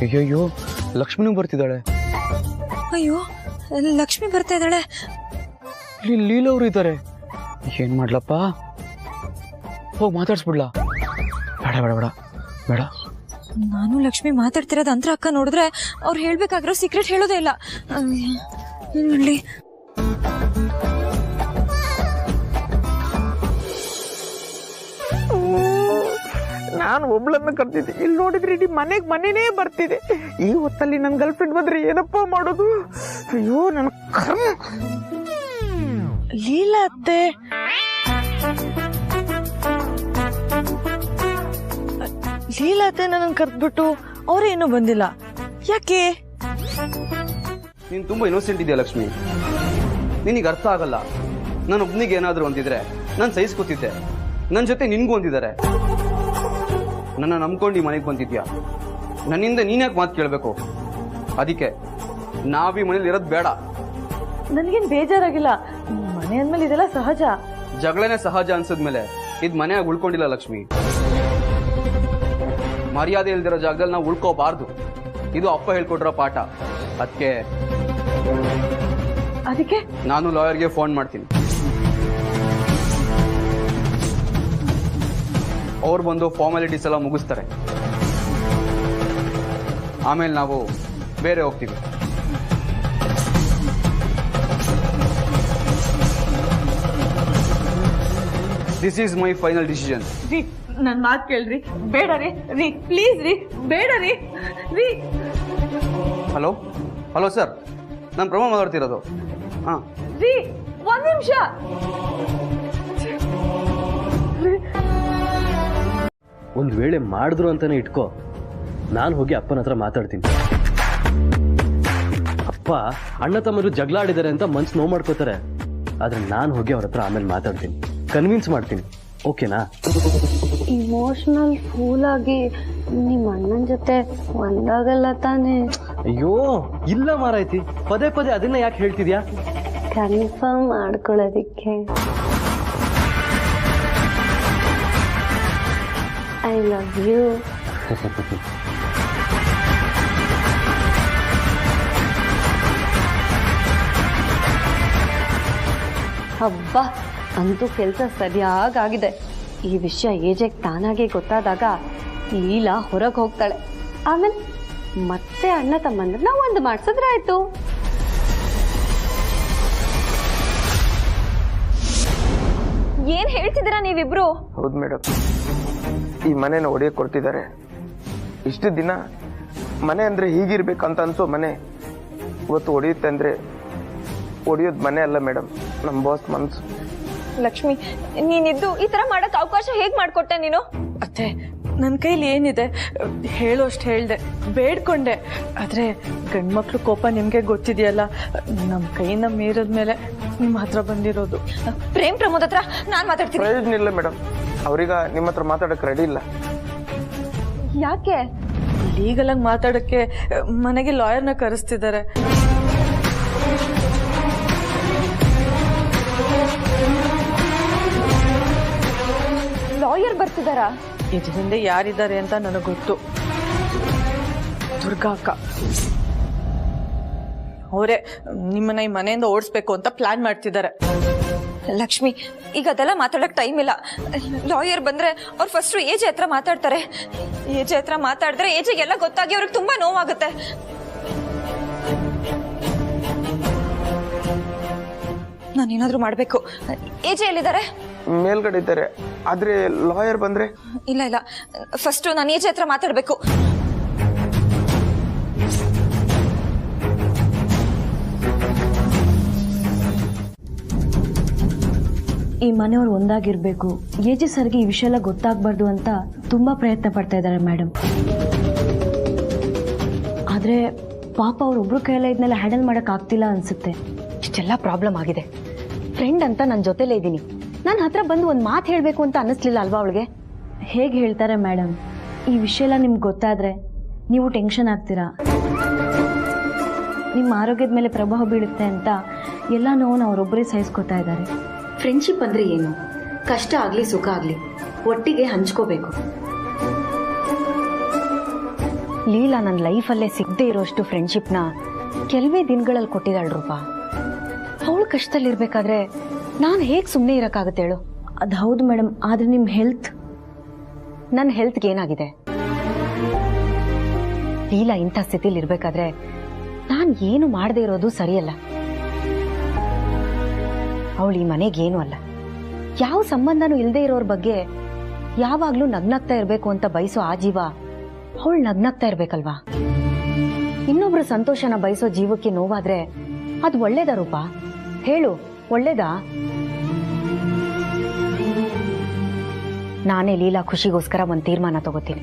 ಅಯ್ಯಯ್ಯೋ, ಲಕ್ಷ್ಮಿನೂ ಬರ್ತಿದ್ದಾಳೆ. ಅಯ್ಯೋ, ಲಕ್ಷ್ಮಿ ಬರ್ತಾ ಇದ್ದಾಳೆ. ಲೀಲಾ ಅವರು ಇದ್ದಾರೆ. ಏನ್ ಮಾಡ್ಲಪ್ಪ? ಹೋಗಿ ಮಾತಾಡ್ಸ್ಬಿಡ್ಲಾ? ಬೇಡ ಬೇಡ ಬೇಡ ಬೇಡ. ನಾನು ಲಕ್ಷ್ಮಿ ಮಾತಾಡ್ತಿರೋದು ಅಂತರ ಅಕ್ಕ ನೋಡಿದ್ರೆ ಅವ್ರು ಹೇಳ್ಬೇಕಾಗಿರೋ ಸೀಕ್ರೆಟ್ ಹೇಳೋದೇ ಇಲ್ಲ. ನೋಡಿ, ನಾನು ಒಬ್ಳನ್ನ ಕರ್ತಿದ್ದೆ, ಇಲ್ಲಿ ನೋಡಿದ್ರೆ ಇಡೀ ಮನೆನೇ ಬರ್ತಿದೆ. ಈ ಹೊತ್ತಲ್ಲಿ ನನ್ನ ಗರ್ಲ್ ಫ್ರೆಂಡ್ ಬಂದ್ರೆ ಏನಪ್ಪಾ ಮಾಡೋದು? ಅಯ್ಯೋ, ನನ್ನ ಕರ್ಮ. ಲೀಲಾ ಅತ್ತೆ, ಲೀಲಾ ಅತ್ತೆ ನನ್ನ ಕರೆದ್ಬಿಟ್ಟು ಅವ್ರೇನು ಬಂದಿಲ್ಲ. ಯಾಕೆ? ನೀನು ತುಂಬಾ ಇನ್ನೋಸೆಂಟ್ ಇದೆಯಾ ಲಕ್ಷ್ಮಿ. ನಿನಗೆ ಅರ್ಥ ಆಗಲ್ಲ. ನಾನು ಒಬ್ನಿಗೆ ಏನಾದ್ರು ಅಂದಿದ್ರೆ ನಾನು ಸಹಿಸ್ಕೊತಿದ್ದೆ. ನನ್ನ ಜೊತೆ ನಿನ್ಗೂ ಅಂದಿದ್ದಾರೆ. ನನ್ನ ನಂಬ್ಕೊಂಡು ಈ ಮನೆಗೆ ಬಂದಿದ್ಯಾ. ನನ್ನಿಂದ ನೀನ್ಯಾಕೆ ಮಾತು ಕೇಳಬೇಕು? ಅದಕ್ಕೆ ನಾವೀ ಮನೇಲಿ ಇರೋದು ಬೇಡ. ನನ್ಗೇನ್ ಬೇಜಾರಾಗಿಲ್ಲ. ಮನೆ ಅಂದ್ಮೇಲೆ ಇದೆಲ್ಲ ಸಹಜ. ಜಗಳನೇ ಸಹಜ ಅನ್ಸದ್ಮೇಲೆ ಇದು ಮನೆಯಾಗಿ ಉಳ್ಕೊಂಡಿಲ್ಲ ಲಕ್ಷ್ಮಿ. ಮರ್ಯಾದೆ ಇಲ್ದಿರೋ ಜಾಗದಲ್ಲಿ ನಾವು ಉಳ್ಕೋಬಾರ್ದು. ಇದು ಅಪ್ಪ ಹೇಳ್ಕೊಟ್ರೋ ಪಾಠ. ಅದಕ್ಕೆ ನಾನು ಲಾಯರ್ಗೆ ಫೋನ್ ಮಾಡ್ತೀನಿ. ಅವ್ರು ಬಂದು ಫಾರ್ಮಾಲಿಟೀಸ್ ಎಲ್ಲ ಮುಗಿಸ್ತಾರೆ. ಆಮೇಲೆ ನಾವು ಬೇರೆ ಹೋಗ್ತೀವಿ. This is my final decision. ರೀ, ನನ್ ಮಾತು ಕೇಳ್ರಿ. ಬೇಡ ರೀ, ರೀ ಪ್ಲೀಸ್ ರೀ, ಬೇಡ ರೀ. ರೀ, ಹಲೋ ಹಲೋ ಸರ್, ನಾನು ಪ್ರಮೋ ಮಾತಾಡ್ತಿರೋದು. ಹಾಂ ರೀ, 1 ನಿಮಿಷ. ಒಂದು ವೇಳೆ ಮಾಡಿದ್ರು ಅಂತಾನೆ ಇಟ್ಕೋ, ನಾನು ಹೋಗಿ ಅಪ್ಪನ ಹತ್ರ ಮಾತಾಡ್ತೀನಿ. ಅಪ್ಪ ಅಣ್ಣ ತಮ್ಮರು ಜಗಳ ಆಡಿದ್ದಾರೆ ಅಂತ ಮನ್ಸು ನೋವು ಮಾಡ್ಕೋತಾರೆ. ಆದ್ರೆ ನಾನು ಹೋಗಿ ಅವ್ರ ಹತ್ರ ಆಮೇಲೆ ಮಾತಾಡ್ತೀನಿ, ಕನ್ವಿನ್ಸ್ ಮಾಡ್ತೀನಿ. ಓಕೆನಾ? ಇಮೋಷನಲ್ ಫೂಲ್ ಆಗಿ ನಿಮ್ಮ ಅಣ್ಣನ ಜೊತೆ ಒಂದಾಗಲ್ಲ ತಾನೇ? ಅಯ್ಯೋ ಇಲ್ಲ ಮಾರಾಯ್ತಿ, ಪದೇ ಪದೇ ಅದನ್ನ ಯಾಕೆ ಹೇಳ್ತಿದ್ಯಾ? ಕನ್ಫರ್ಮ್ ಮಾಡ್ಕೊಳ್ಳೋದಿಕ್ಕೆ. I love you. ಹಬ್ಬ, ಅಂತೂ ಕೆಲಸ ಸರಿಯಾಗಿದೆ. ಈ ವಿಷಯ ಏಜೆಗೆ ತಾನಾಗೆ ಗೊತ್ತಾದಾಗ ಲೀಲಾ ಹೊರಗೆ ಹೋಗ್ತಾಳೆ. ಆಮೇಲೆ ಮತ್ತೆ ಅಣ್ಣ ತಮ್ಮಂದ್ರನ್ನ ಒಂದು ಮಾಡ್ಸಿದ್ರಾಯ್ತು. ಏನ್ ಹೇಳ್ತಿದ್ದೀರಾ ನೀವಿಬ್ರು? ಹೌದು ಮೇಡಮ್, ಈ ಮನೆನ ಒಡೆಯಕ್ಕೆ ಕೊಡ್ತಿದ್ದಾರೆ. ಇಷ್ಟು ದಿನ ಮನೆ ಅಂದ್ರೆ ಹೀಗಿರ್ಬೇಕಂತ ಅನ್ಸೋ ಮನೆ ಇವತ್ತು ಒಡೆಯುತ್ತೆ ಅಂದ್ರೆ ಒಡೆಯೋದು ಮನೆ ಅಲ್ಲ ಮೇಡಮ್, ನಮ್ಮ ಬಾಸ್ ಮನ್ಸು. ಲಕ್ಷ್ಮಿ, ನೀನಿದ್ದು ಈ ತರ ಮಾಡಕ್ ಅವಕಾಶ ಹೇಗ್ ಮಾಡ್ಕೊಟ್ಟೆ ನೀನು? ಅತ್ತೆ, ನನ್ನ ಕೈಲಿ ಏನಿದೆ ಹೇಳೋಷ್ಟು ಹೇಳ್ದೆ, ಬೇಡ್ಕೊಂಡೆ. ಆದ್ರೆ ಗಂಡ್ಮಕ್ಳು ಕೋಪ ನಿಮ್ಗೆ ಗೊತ್ತಿದೆಯಲ್ಲ, ನಮ್ಮ ಕೈನ ಮೀರಿದ್ಮೇಲೆ ನಿಮ್ಮ ಹತ್ರ ಬಂದಿರೋದು. ಪ್ರೇಮ್ ಪ್ರಮೋದ್ ಹತ್ರ ನಾನ್ ಮಾತಾಡ್ತೀನಿ. ಪ್ರಯೋಜನ ಇಲ್ಲ ಮೇಡಮ್, ಅವ್ರೀಗ ನಿಮ್ಮ ಹತ್ರ ಮಾತಾಡಕ್ ರೆಡಿ ಇಲ್ಲ. ಯಾಕೆ? ಲೀಗಲ್ ಆಗಿ ಮಾತಾಡಕ್ಕೆ ಮನೆಗೆ ಲಾಯರ್ನ ಕರೆಸ್ತಿದ್ದಾರೆ. ಲಾಯರ್ ಬರ್ತಿದಾರಾ? ಇದ್ರ ಹಿಂದೆ ಯಾರಿದ್ದಾರೆ ಅಂತ ನನಗೆ ಗೊತ್ತು. ದುರ್ಗಾ ಅಕ್ಕ ಅವರೇ ನಿಮ್ಮನ್ನ ಈ ಮನೆಯಿಂದ ಓಡಿಸ್ಬೇಕು ಅಂತ ಪ್ಲಾನ್ ಮಾಡ್ತಿದ್ದಾರೆ. ಲಕ್ಷ್ಮಿ, ಈಗ ಅದೆಲ್ಲ ಮಾತಾಡಕ್ ಟೈಮ್ ಇಲ್ಲ. ಲಾಯರ್ ಬಂದ್ರೆ ಅವ್ರು ಫಸ್ಟ್ ಏಜೆ ಹತ್ರ ಮಾತಾಡ್ತಾರೆ. ಏಜೆ ಹತ್ರ ಮಾತಾಡಿದ್ರೆ ಏಜೆಗೆಲ್ಲ ಗೊತ್ತಾಗಿ ಅವ್ರಿಗೆ ತುಂಬಾ ನೋವಾಗುತ್ತೆ. ನಾನೇನಾದ್ರೂ ಮಾಡ್ಬೇಕು. ಏಜೆ ಎಲ್ಲಿದ್ದಾರೆ? ಮೇಲ್ಗಡೆ ಇದ್ದಾರೆ. ಆದ್ರೆ ಲಾಯರ್ ಬಂದ್ರೆ? ಇಲ್ಲ ಇಲ್ಲ, ಫಸ್ಟ್ ನಾನು ಏಜೆ ಹತ್ರ ಮಾತಾಡ್ಬೇಕು. ಈ ಮನೆಯವ್ರು ಒಂದಾಗಿರ್ಬೇಕು, ಏಜೆ ಸರ್ಗೆ ಈ ವಿಷಯ ಎಲ್ಲ ಗೊತ್ತಾಗಬಾರ್ದು ಅಂತ ತುಂಬಾ ಪ್ರಯತ್ನ ಪಡ್ತಾ ಇದ್ದಾರೆ ಮೇಡಮ್. ಆದ್ರೆ ಪಾಪ ಅವ್ರೊಬ್ರು ಕೈಯಲ್ಲ ಇದನ್ನೆಲ್ಲ ಹ್ಯಾಂಡಲ್ ಮಾಡಕ್ ಆಗ್ತಿಲ್ಲ ಅನ್ಸುತ್ತೆ. ಇಷ್ಟೆಲ್ಲ ಪ್ರಾಬ್ಲಮ್ ಆಗಿದೆ. ಫ್ರೆಂಡ್ ಅಂತ ನನ್ನ ಜೊತೆಲೇ ಇದ್ದೀನಿ, ನನ್ನ ಹತ್ರ ಬಂದು ಒಂದು ಮಾತು ಹೇಳಬೇಕು ಅಂತ ಅನ್ನಿಸ್ಲಿಲ್ಲ ಅಲ್ವಾ ಅವಳಿಗೆ? ಹೇಗೆ ಹೇಳ್ತಾರೆ ಮೇಡಮ್? ಈ ವಿಷಯ ಎಲ್ಲ ನಿಮ್ಗೆ ಗೊತ್ತಾದ್ರೆ ನೀವು ಟೆನ್ಷನ್ ಆಗ್ತೀರಾ, ನಿಮ್ಮ ಆರೋಗ್ಯದ ಮೇಲೆ ಪ್ರಭಾವ ಬೀಳುತ್ತೆ ಅಂತ ಎಲ್ಲ ನೋವು ಅವರೊಬ್ಬರೇ ಸಹಿಸ್ಕೊತಾ ಇದ್ದಾರೆ. ಫ್ರೆಂಡ್ಶಿಪ್ ಅಂದ್ರೆ ಏನು? ಕಷ್ಟ ಆಗ್ಲಿ ಸುಖ ಆಗ್ಲಿ ಒಟ್ಟಿಗೆ ಹಂಚ್ಕೋಬೇಕು. ಲೀಲಾ ನನ್ನ ಲೈಫಲ್ಲೇ ಸಿಗದೆ ಇರೋಷ್ಟು ಫ್ರೆಂಡ್ಶಿಪ್ನ ಕೆಲವೇ ದಿನಗಳಲ್ಲಿ ಕೊಟ್ಟಿದ್ದಾಳೆ ರೂಪ. ಅವಳು ಕಷ್ಟದಲ್ಲಿರ್ಬೇಕಾದ್ರೆ ನಾನು ಹೇಗೆ ಸುಮ್ಮನೆ ಇರೋಕ್ಕಾಗತ್ತೆ ಹೇಳು? ಅದು ಹೌದು ಮೇಡಮ್, ಆದ್ರೆ ನಿಮ್ಮ ಹೆಲ್ತ್, ನನ್ನ ಹೆಲ್ತ್ಗೆ ಏನಾಗಿದೆ? ಲೀಲಾ ಇಂಥ ಸ್ಥಿತಿಲಿ ಇರ್ಬೇಕಾದ್ರೆ ನಾನು ಏನು ಮಾಡದೇ ಇರೋದು ಸರಿಯಲ್ಲ. ಅವಳು ಈ ಮನೆಗೇನು ಅಲ್ಲ. ಯಾವ ಸಂಬಂಧನೂ ಇಲ್ಲದೆ ಇರೋರ ಬಗ್ಗೆ ಯಾವಾಗ್ಲೂ ನಗ್ನಗ್ತಾ ಇರಬೇಕು ಅಂತ ಬಯಸೋ ಆ ಜೀವ ಅವಳು ನಗ್ನಗ್ತಾ ಇರ್ಬೇಕಲ್ವಾ? ಇನ್ನೊಬ್ರ ಸಂತೋಷನ ಬಯಸೋ ಜೀವಕ್ಕೆ ನೋವಾದ್ರೆ ಅದು ಒಳ್ಳೇದಾ ರೂಪ? ಹೇಳು, ಒಳ್ಳೇದಾ? ನಾನೇ ಲೀಲಾ ಖುಷಿಗೋಸ್ಕರ ಒಂದು ತೀರ್ಮಾನ ತಗೋತೀನಿ.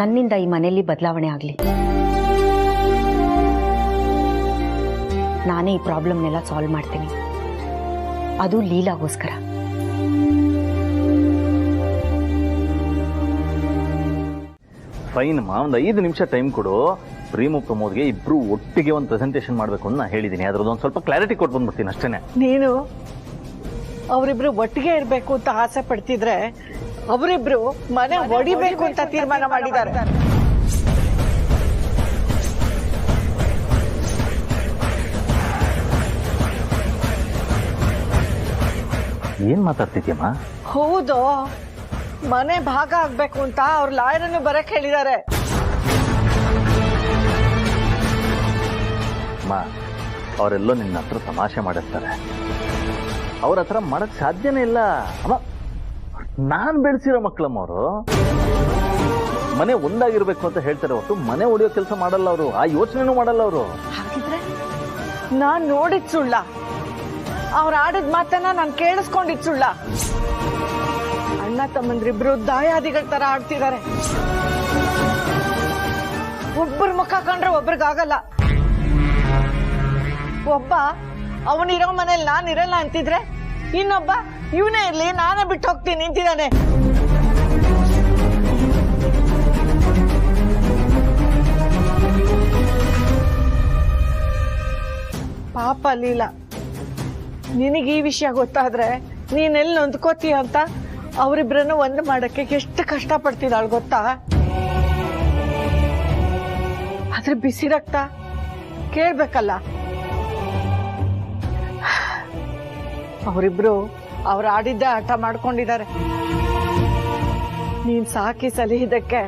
ನನ್ನಿಂದ ಈ ಮನೆಯಲ್ಲಿ ಬದಲಾವಣೆ ಆಗಲಿ. ನಾನೇ ಈ ಪ್ರಾಬ್ಲಮ್ನೆಲ್ಲ ಸಾಲ್ವ್ ಮಾಡ್ತೀನಿ, ಅದು ಲೀಲಾಗೋಸ್ಕರ. ಫೈನ್ ಮಾ, ಒಂದು 5 ನಿಮಿಷ ಟೈಮ್ ಕೊಡು. ಪ್ರೇಮು ಪ್ರಮೋದ್ಗೆ ಇಬ್ರು ಒಟ್ಟಿಗೆ ಒಂದು ಪ್ರೆಸೆಂಟೇಷನ್ ಮಾಡಬೇಕು ಅಂತ ನಾ ಹೇಳಿದ್ದೀನಿ. ಅದ್ರದ್ದು ಒಂದು ಸ್ವಲ್ಪ ಕ್ಲಾರಿಟಿ ಕೊಟ್ಟು ಬಂದ್ಬಿಡ್ತೀನಿ ಅಷ್ಟೇ. ನೀನು ಅವರಿಬ್ರು ಒಟ್ಟಿಗೆ ಇರಬೇಕು ಅಂತ ಆಸೆ ಪಡ್ತಿದ್ರೆ ಅವರಿಬ್ರು ಮನೆ ಹೊಡಿಬೇಕು ಅಂತ ತೀರ್ಮಾನ ಮಾಡಿದ್ದಾರೆ. ಏನ್ ಮಾತಾಡ್ತಿದ್ಯಮ್ಮ? ಹೌದು, ಮನೆ ಭಾಗ ಆಗ್ಬೇಕು ಅಂತ ಅವ್ರ ಲಾಯರನ್ನು ಬರಕ್ ಹೇಳಿದ್ದಾರೆ. ಅಮ್ಮ, ಅವರೆಲ್ಲೋ ನಿನ್ನ ಹತ್ರ ತಮಾಷೆ ಮಾಡಿರ್ತಾರೆ. ಅವ್ರ ಹತ್ರ ಮಾಡಕ್ ಸಾಧ್ಯನೇ ಇಲ್ಲ ಅಮ್ಮ. ನಾನ್ ಬೆಳೆಸಿರೋ ಮಕ್ಕಳಮ್ಮ ಅವರು. ಮನೆ ಒಂದಾಗಿರ್ಬೇಕು ಅಂತ ಹೇಳ್ತಾರೆ ಹೊರತು ಮನೆ ಒಡೆಯೋ ಕೆಲಸ ಮಾಡಲ್ಲ ಅವರು, ಆ ಯೋಚನೆನೂ ಮಾಡಲ್ಲ ಅವರು. ಹಾಗಿದ್ರೆ ನಾನ್ ನೋಡಿದ್ ಸುಳ್ಳ? ಅವ್ರ ಆಡದ್ ಮಾತನ್ನ ನಾನು ಕೇಳಿಸ್ಕೊಂಡಿದ್ ಸುಳ್ಳ? ಅಣ್ಣ ತಮ್ಮಂದ್ರಿಬ್ರು ದಾಯಾದಿಗಳ ತರ ಆಡ್ತಿದ್ದಾರೆ. ಒಬ್ಬರ ಮುಖ ಕಂಡ್ರೆ ಒಬ್ರಿಗಾಗಲ್ಲ. ಒಬ್ಬ ಅವನಿರೋ ಮನೇಲಿ ನಾನು ಇರಲ್ಲ ಅಂತಿದ್ರೆ ಇನ್ನೊಬ್ಬ ಇವನೇ ಇರ್ಲಿ ನಾನೇ ಬಿಟ್ಟು ಹೋಗ್ತೀನಿ ನಿಂತಿದ್ದಾನೆ. ಪಾಪ ಲೀಲಾ, ನಿನಗೆ ಈ ವಿಷಯ ಗೊತ್ತಾದ್ರೆ ನೀನೆಲ್ಲಿ ನೊಂದ್ಕೋತೀಯ ಅಂತ ಅವರಿಬ್ಬರನ್ನು ಒಂದು ಮಾಡಕ್ಕೆ ಎಷ್ಟು ಕಷ್ಟ ಪಡ್ತಿದ್ದಾಳು ಗೊತ್ತಾ? ಆದ್ರೆ ಬಿಸಿ ರಕ್ತ ಕೇಳ್ಬೇಕಲ್ಲ. ಅವರಿಬ್ರು ಅವ್ರು ಆಡಿದ್ದೆ ಆಟ ಮಾಡ್ಕೊಂಡಿದ್ದಾರೆ. ನೀನ್ ಸಾಕಿ ಸಲಿಹಿದ್ದಕ್ಕೆ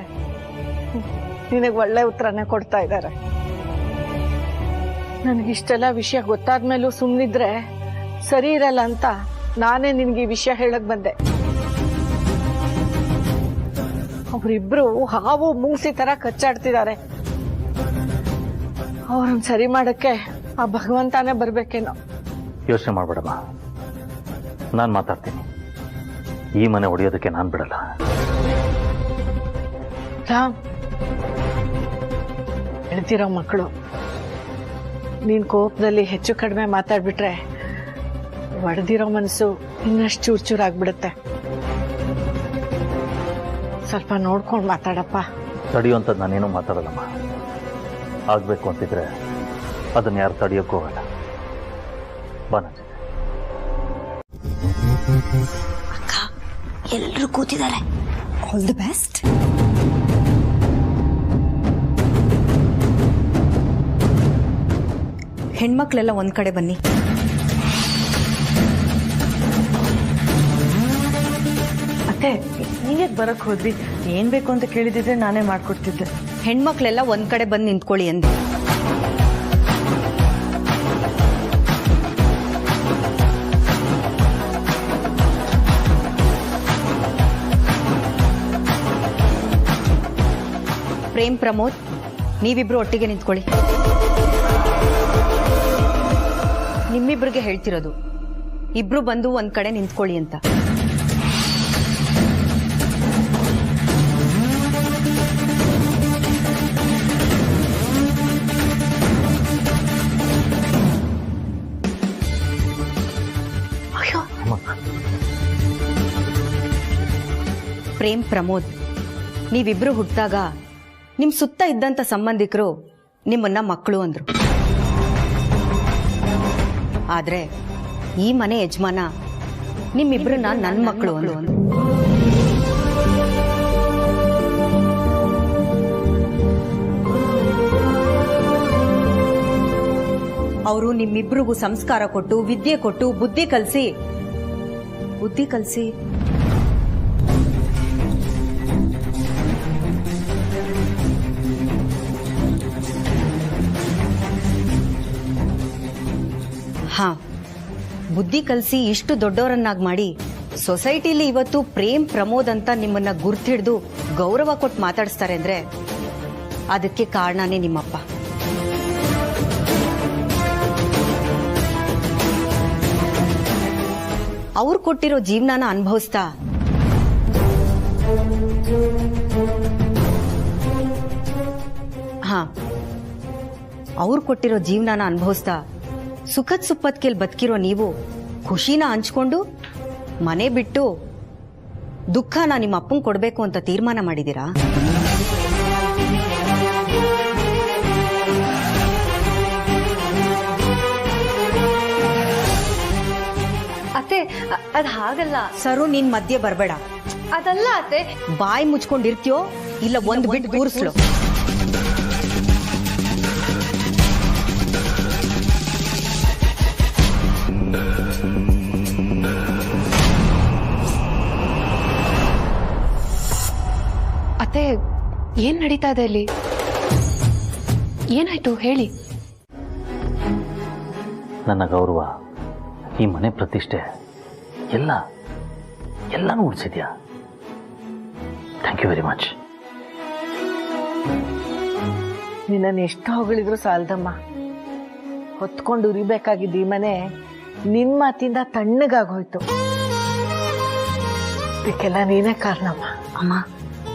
ನಿನಗೆ ಒಳ್ಳೆ ಉತ್ತರನೇ ಕೊಡ್ತಾ ಇದ್ದಾರೆ. ನನಗಿಷ್ಟೆಲ್ಲ ವಿಷಯ ಗೊತ್ತಾದ್ಮೇಲೂ ಸುಮ್ಮನಿದ್ರೆ ಸರಿ ಇರಲ್ಲ ಅಂತ ನಾನೇ ನಿನ್ಗೆ ಈ ವಿಷಯ ಹೇಳಕ್ ಬಂದೆ. ಅವರಿಬ್ರು ಹಾವು ಮುಂಗ್ಸಿ ತರ ಕಚ್ಚಾಡ್ತಿದ್ದಾರೆ. ಅವ್ರನ್ನ ಸರಿ ಮಾಡಕ್ಕೆ ಆ ಭಗವಂತನೇ ಬರ್ಬೇಕೇನೋ. ಯೋಚನೆ ಮಾಡ್ಬೇಡಮ್ಮ, ನಾನು ಮಾತಾಡ್ತೀನಿ. ಈ ಮನೆ ಹೊಡೆಯೋದಕ್ಕೆ ನಾನು ಬಿಡಲ್ಲ. ರಾಮ್, ಬೆಳೆದಿರೋ ಮಕ್ಕಳು ನೀನ್ ಕೋಪದಲ್ಲಿ ಹೆಚ್ಚು ಕಡಿಮೆ ಮಾತಾಡ್ಬಿಟ್ರೆ ಒಡೆದಿರೋ ಮನಸ್ಸು ಇನ್ನಷ್ಟು ಚೂರ್ ಚೂರಾಗ್ಬಿಡುತ್ತೆ. ಸ್ವಲ್ಪ ನೋಡ್ಕೊಂಡು ಮಾತಾಡಪ್ಪ. ತಡೆಯುವಂಥದ್ದು ನಾನೇನು ಮಾತಾಡಲ್ಲಮ್ಮ. ಆಗ್ಬೇಕು ಅಂತಿದ್ರೆ ಅದನ್ನ ಯಾರು ತಡೆಯೋಕ್ಕೂ ಹೋಗಲ್ಲ. ಬಾ ನನ್ನ ಜೊತೆ. ಅಕ್ಕ ಎಲ್ಲರೂ ಕೂತಿದ್ದಾರೆ. All the best. ಹೆಣ್ಮಕ್ಳೆಲ್ಲ ಒಂದ್ ಕಡೆ ಬನ್ನಿ. ಅತ್ತೆ ನೀವೇ ಬರಕ್ ಹೋದ್ರಿ? ಏನ್ ಬೇಕು ಅಂತ ಕೇಳಿದಿದ್ರೆ ನಾನೇ ಮಾಡ್ಕೊಡ್ತಿದ್ದೆ. ಹೆಣ್ಮಕ್ಳೆಲ್ಲ ಒಂದ್ ಕಡೆ ಬಂದು ನಿಂತ್ಕೊಳ್ಳಿ ಅಂದೆ. ಪ್ರೇಮ್, ಪ್ರಮೋದ್, ನೀವಿಬ್ರು ಒಟ್ಟಿಗೆ ನಿಂತ್ಕೊಳ್ಳಿ. ನಿಮ್ಮಿಬ್ರಿಗೆ ಹೇಳ್ತಿರೋದು, ಇಬ್ರು ಬಂದು ಒಂದ್ ಕಡೆ ನಿಂತ್ಕೊಳ್ಳಿ ಅಂತ. ಪ್ರೇಮ್, ಪ್ರಮೋದ್, ನೀವಿಬ್ರು ಹುಟ್ಟಿದಾಗ ನಿಮ್ ಸುತ್ತ ಇದ್ದಂತ ಸಂಬಂಧಿಕರು ನಿಮ್ಮನ್ನ ಮಕ್ಕಳು ಅಂದ್ರು. ಆದ್ರೆ ಈ ಮನೆ ಯಜಮಾನ ನಿಮ್ಮಿಬ್ರನ್ನ ನನ್ನ ಮಕ್ಕಳು ಅಂದ್ರು. ಅವರು ನಿಮ್ಮಿಬ್ರಿಗೂ ಸಂಸ್ಕಾರ ಕೊಟ್ಟು, ವಿದ್ಯೆ ಕೊಟ್ಟು, ಬುದ್ಧಿ ಕಲಿಸಿ ಬುದ್ಧಿ ಕಲಿಸಿ ಇಷ್ಟು ದೊಡ್ಡವರನ್ನಾಗಿ ಮಾಡಿ ಸೊಸೈಟಿಲಿ ಇವತ್ತು ಪ್ರೇಮ್, ಪ್ರಮೋದ್ ಅಂತ ನಿಮ್ಮನ್ನ ಗುರ್ತಿಡ್ದು ಗೌರವ ಕೊಟ್ಟು ಮಾತಾಡಿಸ್ತಾರೆ ಅಂದ್ರೆ ಅದಕ್ಕೆ ಕಾರಣನೇ ನಿಮ್ಮಪ್ಪ. ಅವ್ರು ಕೊಟ್ಟಿರೋ ಜೀವನನ ಅನುಭವಿಸ್ತಾ ಸುಖದ್ ಸುಪ್ಪತ್ಕೆಲ್ ಬದುಕಿರೋ ನೀವು ಖುಷಿನ ಹಂಚ್ಕೊಂಡು ಮನೆ ಬಿಟ್ಟು ದುಃಖನ ನಿಮ್ಮ ಅಪ್ಪಂಗೆ ಕೊಡ್ಬೇಕು ಅಂತ ತೀರ್ಮಾನ ಮಾಡಿದೀರಾ? ಅತ್ತೆ ಅದ್ ಹಾಗಲ್ಲ. ಸರು, ನೀನ್ ಮಧ್ಯೆ ಬರ್ಬೇಡ. ಅದಲ್ಲ ಅತ್ತೆ. ಬಾಯಿ ಮುಚ್ಕೊಂಡಿರ್ತೀಯೋ ಇಲ್ಲ ಒಂದ್ ಬಿಟ್ಟು ಕೂರಿಸ್ಲು. ಅತ್ತೆ ಏನ್ ನಡೀತಾ ಇದೆ ಇಲ್ಲಿ? ಏನಾಯ್ತು ಹೇಳಿ. ನನ್ನ ಗೌರವ, ಈ ಮನೆ ಪ್ರತಿಷ್ಠೆ ಎಲ್ಲನೂ ಉಳಿಸಿದ್ಯಾ. Thank you very much. ನಿನ್ನನ್ನು ಎಷ್ಟು ಹೊಗಳಿದ್ರು ಸಾಲದಮ್ಮ. ಹೊತ್ಕೊಂಡು ಉರಿಬೇಕಾಗಿದ್ದ ಈ ಮನೆ ನಿನ್ ಮಾತಿಂದ ತಣ್ಣಗಾಗೋಯ್ತು. ಇದಕ್ಕೆಲ್ಲ ನೀನೇ ಕಾರಣಮ್ಮ. ಅಮ್ಮ,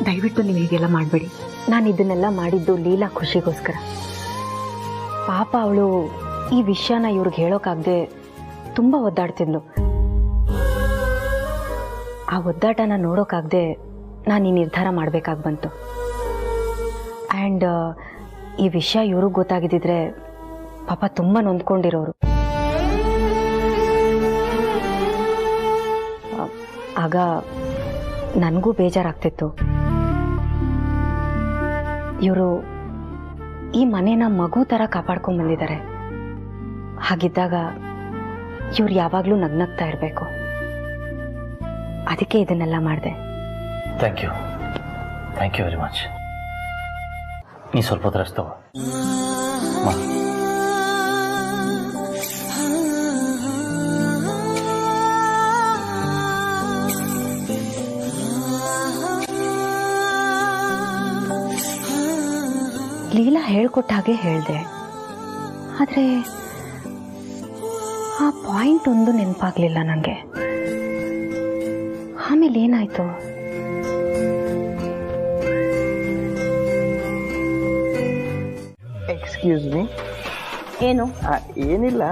ದಯವಿಟ್ಟು ನೀವು ಹೀಗೆಲ್ಲ ಮಾಡಬೇಡಿ. ನಾನು ಇದನ್ನೆಲ್ಲ ಮಾಡಿದ್ದು ಲೀಲಾ ಖುಷಿಗೋಸ್ಕರ. ಪಾಪ ಅವಳು ಈ ವಿಷಯನ ಇವ್ರಿಗೆ ಹೇಳೋಕ್ಕಾಗದೆ ತುಂಬ ಒದ್ದಾಡ್ತಿದ್ಲು. ಆ ಒದ್ದಾಟನ ನೋಡೋಕ್ಕಾಗದೆ ನಾನು ಈ ನಿರ್ಧಾರ ಮಾಡಬೇಕಾಗಿ ಬಂತು. ಆ್ಯಂಡ್ ಈ ವಿಷಯ ಇವ್ರಿಗೆ ಗೊತ್ತಾಗಿದ್ದಿದ್ರೆ ಪಾಪ ತುಂಬ ನೊಂದ್ಕೊಂಡಿರೋರು. ಆಗ ನನಗೂ ಬೇಜಾರಾಗ್ತಿತ್ತು. ಇವರು ಈ ಮನೇನ ಮಗು ಥರ ಕಾಪಾಡ್ಕೊಂಡು ಬಂದಿದ್ದಾರೆ. ಹಾಗಿದ್ದಾಗ ಇವ್ರು ಯಾವಾಗಲೂ ನಗ್ನಗ್ತಾ ಇರಬೇಕು. ಅದಕ್ಕೆ ಇದನ್ನೆಲ್ಲ ಮಾಡಿದೆ. Thank you very much. ನೀ ಸ್ವಲ್ಪ ಹೊತ್ತು ರೆಸ್ಟ್ ತಗೋ. ಲೀಲಾ ಹೇಳ್ಕೊಟ್ಟ ಹಾಗೆ ಹೇಳಿದೆ, ಆದರೆ ಆ ಪಾಯಿಂಟ್ ಒಂದು ನೆನಪಾಗ್ಲಿಲ್ಲ ನನಗೆ. ಆಮೇಲೆ ಏನಾಯ್ತು? Excuse me. ಏನು? ಏನಿಲ್ಲ,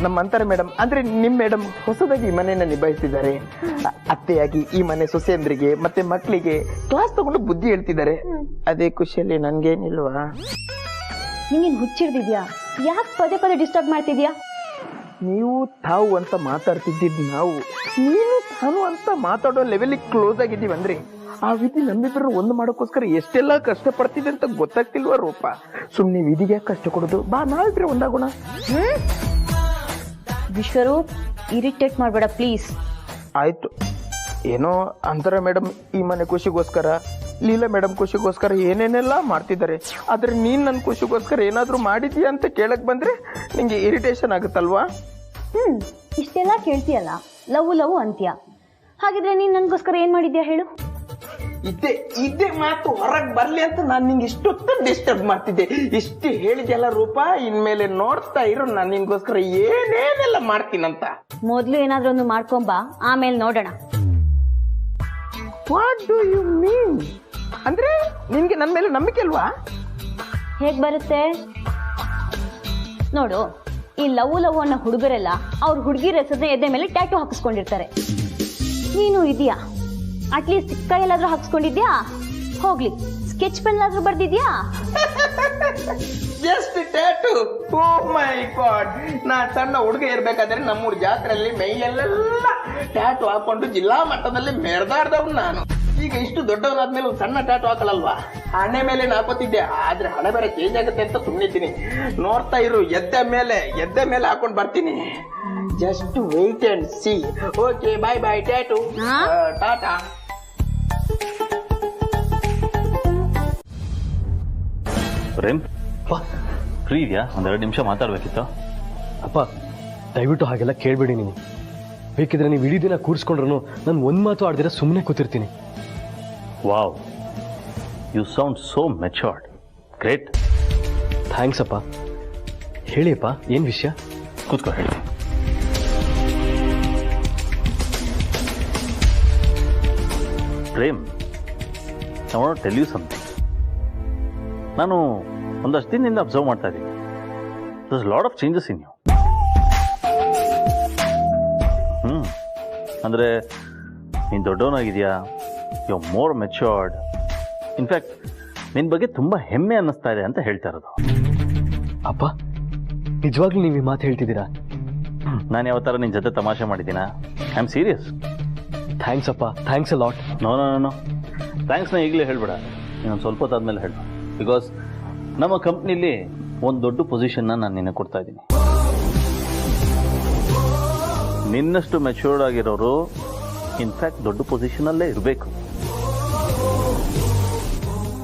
ನಮ್ಮ ಅಂತಾರೆ ಮೇಡಮ್ ಅಂದ್ರೆ ನಿಮ್ಮ ಮೇಡಮ್ ಹೊಸದಾಗಿ ಈ ಮನೆಯನ್ನ ನಿಭಾಯಿಸಿದ್ದಾರೆ. ಅತ್ತೆಯಾಗಿ ಈ ಮನೆ ಸೊಸೆಯಂದ್ರಿಗೆ ಮತ್ತೆ ಮಕ್ಕಳಿಗೆ ಕ್ಲಾಸ್ ತಗೊಂಡು ಬುದ್ಧಿ ಹೇಳ್ತಿದ್ದಾರೆ. ಅದೇ ಖುಷಿಯಲ್ಲಿ ನನ್ಗೇನಿಲ್ವಾ? ನಿಂಗೇನು ಹುಚ್ಚಿಡ್ದಿದ್ಯಾ? ಯಾಕೆ ಪದೇ ಪದೇ ಡಿಸ್ಟರ್ಬ್ ಮಾಡ್ತಿದ್ಯಾ? ನೀವು ತಾವು ಅಂತ ಮಾತಾಡ್ತಿದ್ದಿದ್ದು ನಾವು, ನೀನು ತಾನು ಅಂತ ಮಾತಾಡೋ ಲೆವೆಲಿಗೆ ಕ್ಲೋಸ್ ಆಗಿದ್ದೀವಂದ್ರೆ ಆ ವಿಧಿ ನಮ್ಮಿಬ್ಬರು ಒಂದು ಮಾಡೋಕ್ಕೋಸ್ಕರ ಎಷ್ಟೆಲ್ಲ ಕಷ್ಟ ಪಡ್ತಿದೆ ಅಂತ ಗೊತ್ತಾಗ್ತಿಲ್ವಾ ರೂಪ? ಸುಮ್ಮನೆ ವಿಧಿಗೆ ಯಾಕೆ ಕಷ್ಟ ಕೊಡೋದು? ಬಾ ನಾವಿಬ್ರೆ ಒಂದಾಗೋಣ. ವಿಶ್ವರೂಪ್, ಇರಿಟೇಟ್ ಮಾಡಬೇಡ ಪ್ಲೀಸ್. ಆಯ್ತು, ಏನೋ ಅಂತಾರೆ ಮೇಡಮ್ ಈ ಮನೆ ಖುಷಿಗೋಸ್ಕರ, ಲೀಲಾ ಮೇಡಮ್ ಖುಷಿಗೋಸ್ಕರ ಏನೇನೆಲ್ಲ ಮಾಡ್ತಿದ್ದಾರೆ. ಆದ್ರೆ ನೀನ್ ನನ್ನ ಖುಷಿಗೋಸ್ಕರ ಏನಾದ್ರೂ ಮಾಡಿದ್ಯಾ ಅಂತ ಕೇಳಕ್ ಬಂದ್ರೆ ನಿಂಗೆ ಇರಿಟೇಷನ್ ಆಗುತ್ತಲ್ವಾ? ಇಷ್ಟೆಲ್ಲ ಕೇಳ್ತೀಯಲ್ಲ, ಲವ್ ಅಂತ್ಯ. ಹಾಗಿದ್ರೆ ನೀನ್ ನನ್ಗೋಸ್ಕರ ಏನ್ ಮಾಡಿದ್ಯಾ ಹೇಳು? ಇದೇ ಮಾತು ಹೊರಗ್ ಬರ್ಲಿ ಅಂತ ನಾನು ನಿಂಗೆ ಇಷ್ಟೊತ್ತ ಡಿಸ್ಟರ್ಬ್ ಮಾಡ್ತಿದ್ದೆ. ಇಷ್ಟು ಹೇಳಿದ್ಯಲ್ಲ ರೂಪ, ಇನ್ಮೇಲೆ ನೋಡ್ತಾ ಇರು ನಾನು ನಿನ್ಗೋಸ್ಕರ ಏನೇನೆಲ್ಲ ಮಾಡ್ತೀನಂತ. ಮೊದ್ಲು ಏನಾದ್ರೂ ಒಂದು ಮಾಡ್ಕೊಂಬಾ, ಆಮೇಲೆ ನೋಡೋಣ. What do you mean? ಅಂದ್ರೆ ನಿನ್ಗೆ ನನ್ ಮೇಲೆ ನಂಬಿಕೆ ಅಲ್ವಾ? ಹೇಗ್ ಬರುತ್ತೆ ನೋಡು. ಈ ಲವ್ ಅನ್ನೋ ಹುಡುಗರೆಲ್ಲ ಅವ್ರ ಹುಡುಗಿರ ಹೆಸರನ್ನ ಎದೆ ಮೇಲೆ ಟ್ಯಾಟೂ ಹಾಕಿಸ್ಕೊಂಡಿರ್ತಾರೆ. ನೀನು ಇದೆಯಾ? ಅಟ್ಲೀಸ್ಟ್ ಕೈಯಲ್ಲಾದ್ರೂ ಹಾಕ್ಸ್ಕೊಂಡಿದ್ಯಾ? ಹೋಗ್ಲಿ, ಸ್ಕೆಚ್ ಪೆನ್ ಆದ್ರೂ ಬರ್ದಿದ್ಯಾ? Just tattoo. Oh my God, ನಾ ಸಣ್ಣ ಹುಡುಗ ಇರ್ಬೇಕಾದ್ರೆ ನಮ್ಮೂರ್ ಜಾತ್ರೆಯಲ್ಲಿ ಮೈಯೆಲ್ಲ ಟ್ಯಾಟೂ ಹಾಕೊಂಡು ಜಿಲ್ಲಾ ಮಟ್ಟದಲ್ಲಿ ಮೆರೆದಾಡ್ದವ್ ನಾನು. ಈಗ ಇಷ್ಟು ದೊಡ್ಡವನಾದ್ಮೇಲೆ ಒಂದು ಸಣ್ಣ ಟ್ಯಾಟೂ ಹಾಕಲಲ್ವಾ? ಹಣೆ ಮೇಲೆ ಹಾಕೋತಿದ್ದೆ, ಆದ್ರೆ ಹಣೆ ಬೇರೆ ಚೇಂಜ್ ಆಗುತ್ತೆ ಅಂತ ಸುಮ್ಮನಿದ್ದೀನಿ. ನೋಡ್ತಾ ಇರು, ಎದ್ದ ಮೇಲೆ ಹಾಕೊಂಡ್ ಬರ್ತೀನಿ. Just wait and see. Okay, bye bye ಟ್ಯಾಟೂ, ಟಾಟಾ. ಪ್ರೇಮ್, ಫ್ರೀ ಇದೆಯಾ? ಒಂದೆರಡು ನಿಮಿಷ ಮಾತಾಡ್ಬೇಕಿತ್ತು. ಅಪ್ಪ, ದಯವಿಟ್ಟು ಹಾಗೆಲ್ಲ ಕೇಳಬೇಡಿ. ನೀವು ಬೇಕಿದ್ರೆ ನೀವು ಇಡೀ ದಿನ ಕೂರಿಸ್ಕೊಂಡ್ರು ನಾನು ಒಂದು ಮಾತು ಆಡ್ದಿರ ಸುಮ್ಮನೆ ಕೂತಿರ್ತೀನಿ. Wow, you sound so matured. Great. Thanks ಅಪ್ಪ. ಹೇಳಿಯಪ್ಪ, ಏನು ವಿಷಯ? ಕೂತ್ಕೊ, ಹೇಳಿ. Prem, I want to tell you something. ನಾನು ಒಂದಷ್ಟು ದಿನದಿಂದ ಅಬ್ಸರ್ವ್ ಮಾಡ್ತಾ ಇದ್ದೀನಿ. There is lot of changes in you. ಅಂದರೆ ನೀನು ದೊಡ್ಡವನಾಗಿದೆಯಾ, you are more matured. In fact ನಿನ್ನ ಬಗ್ಗೆ ತುಂಬ ಹೆಮ್ಮೆ ಅನ್ನಿಸ್ತಾ ಇದೆ ಅಂತ ಹೇಳ್ತಾ ಇರೋದು. ಅಪ್ಪ, ನಿಜವಾಗ್ಲೂ ನೀವು ಈ ಮಾತು ಹೇಳ್ತಿದ್ದೀರಾ? ನಾನು ಯಾವ ಥರ ನಿನ್ನ ಜೊತೆ ತಮಾಷೆ ಮಾಡಿದ್ದೀನಾ? I am serious. ಥ್ಯಾಂಕ್ಸ್ ಅಪ್ಪ, ಥ್ಯಾಂಕ್ಸ್ ಅ ಲಾಟ್. ನೋ ಥ್ಯಾಂಕ್ಸ್ನ ಈಗಲೇ ಹೇಳ್ಬೇಡ, ಇನ್ನೊಂದು ಸ್ವಲ್ಪ ಹೊತ್ತಾದ್ಮೇಲೆ ಹೇಳ. ಬಿಕಾಸ್ ನಮ್ಮ ಕಂಪ್ನಿಲಿ ಒಂದು ದೊಡ್ಡ ಪೊಸಿಷನ್ನ ನಾನು ನಿನಗೆ ಕೊಡ್ತಾ ಇದ್ದೀನಿ. ನಿನ್ನಷ್ಟು ಮೆಚೂರ್ಡ್ ಆಗಿರೋರು ಇನ್ಫ್ಯಾಕ್ಟ್ ದೊಡ್ಡ ಪೊಸಿಷನಲ್ಲೇ ಇರಬೇಕು.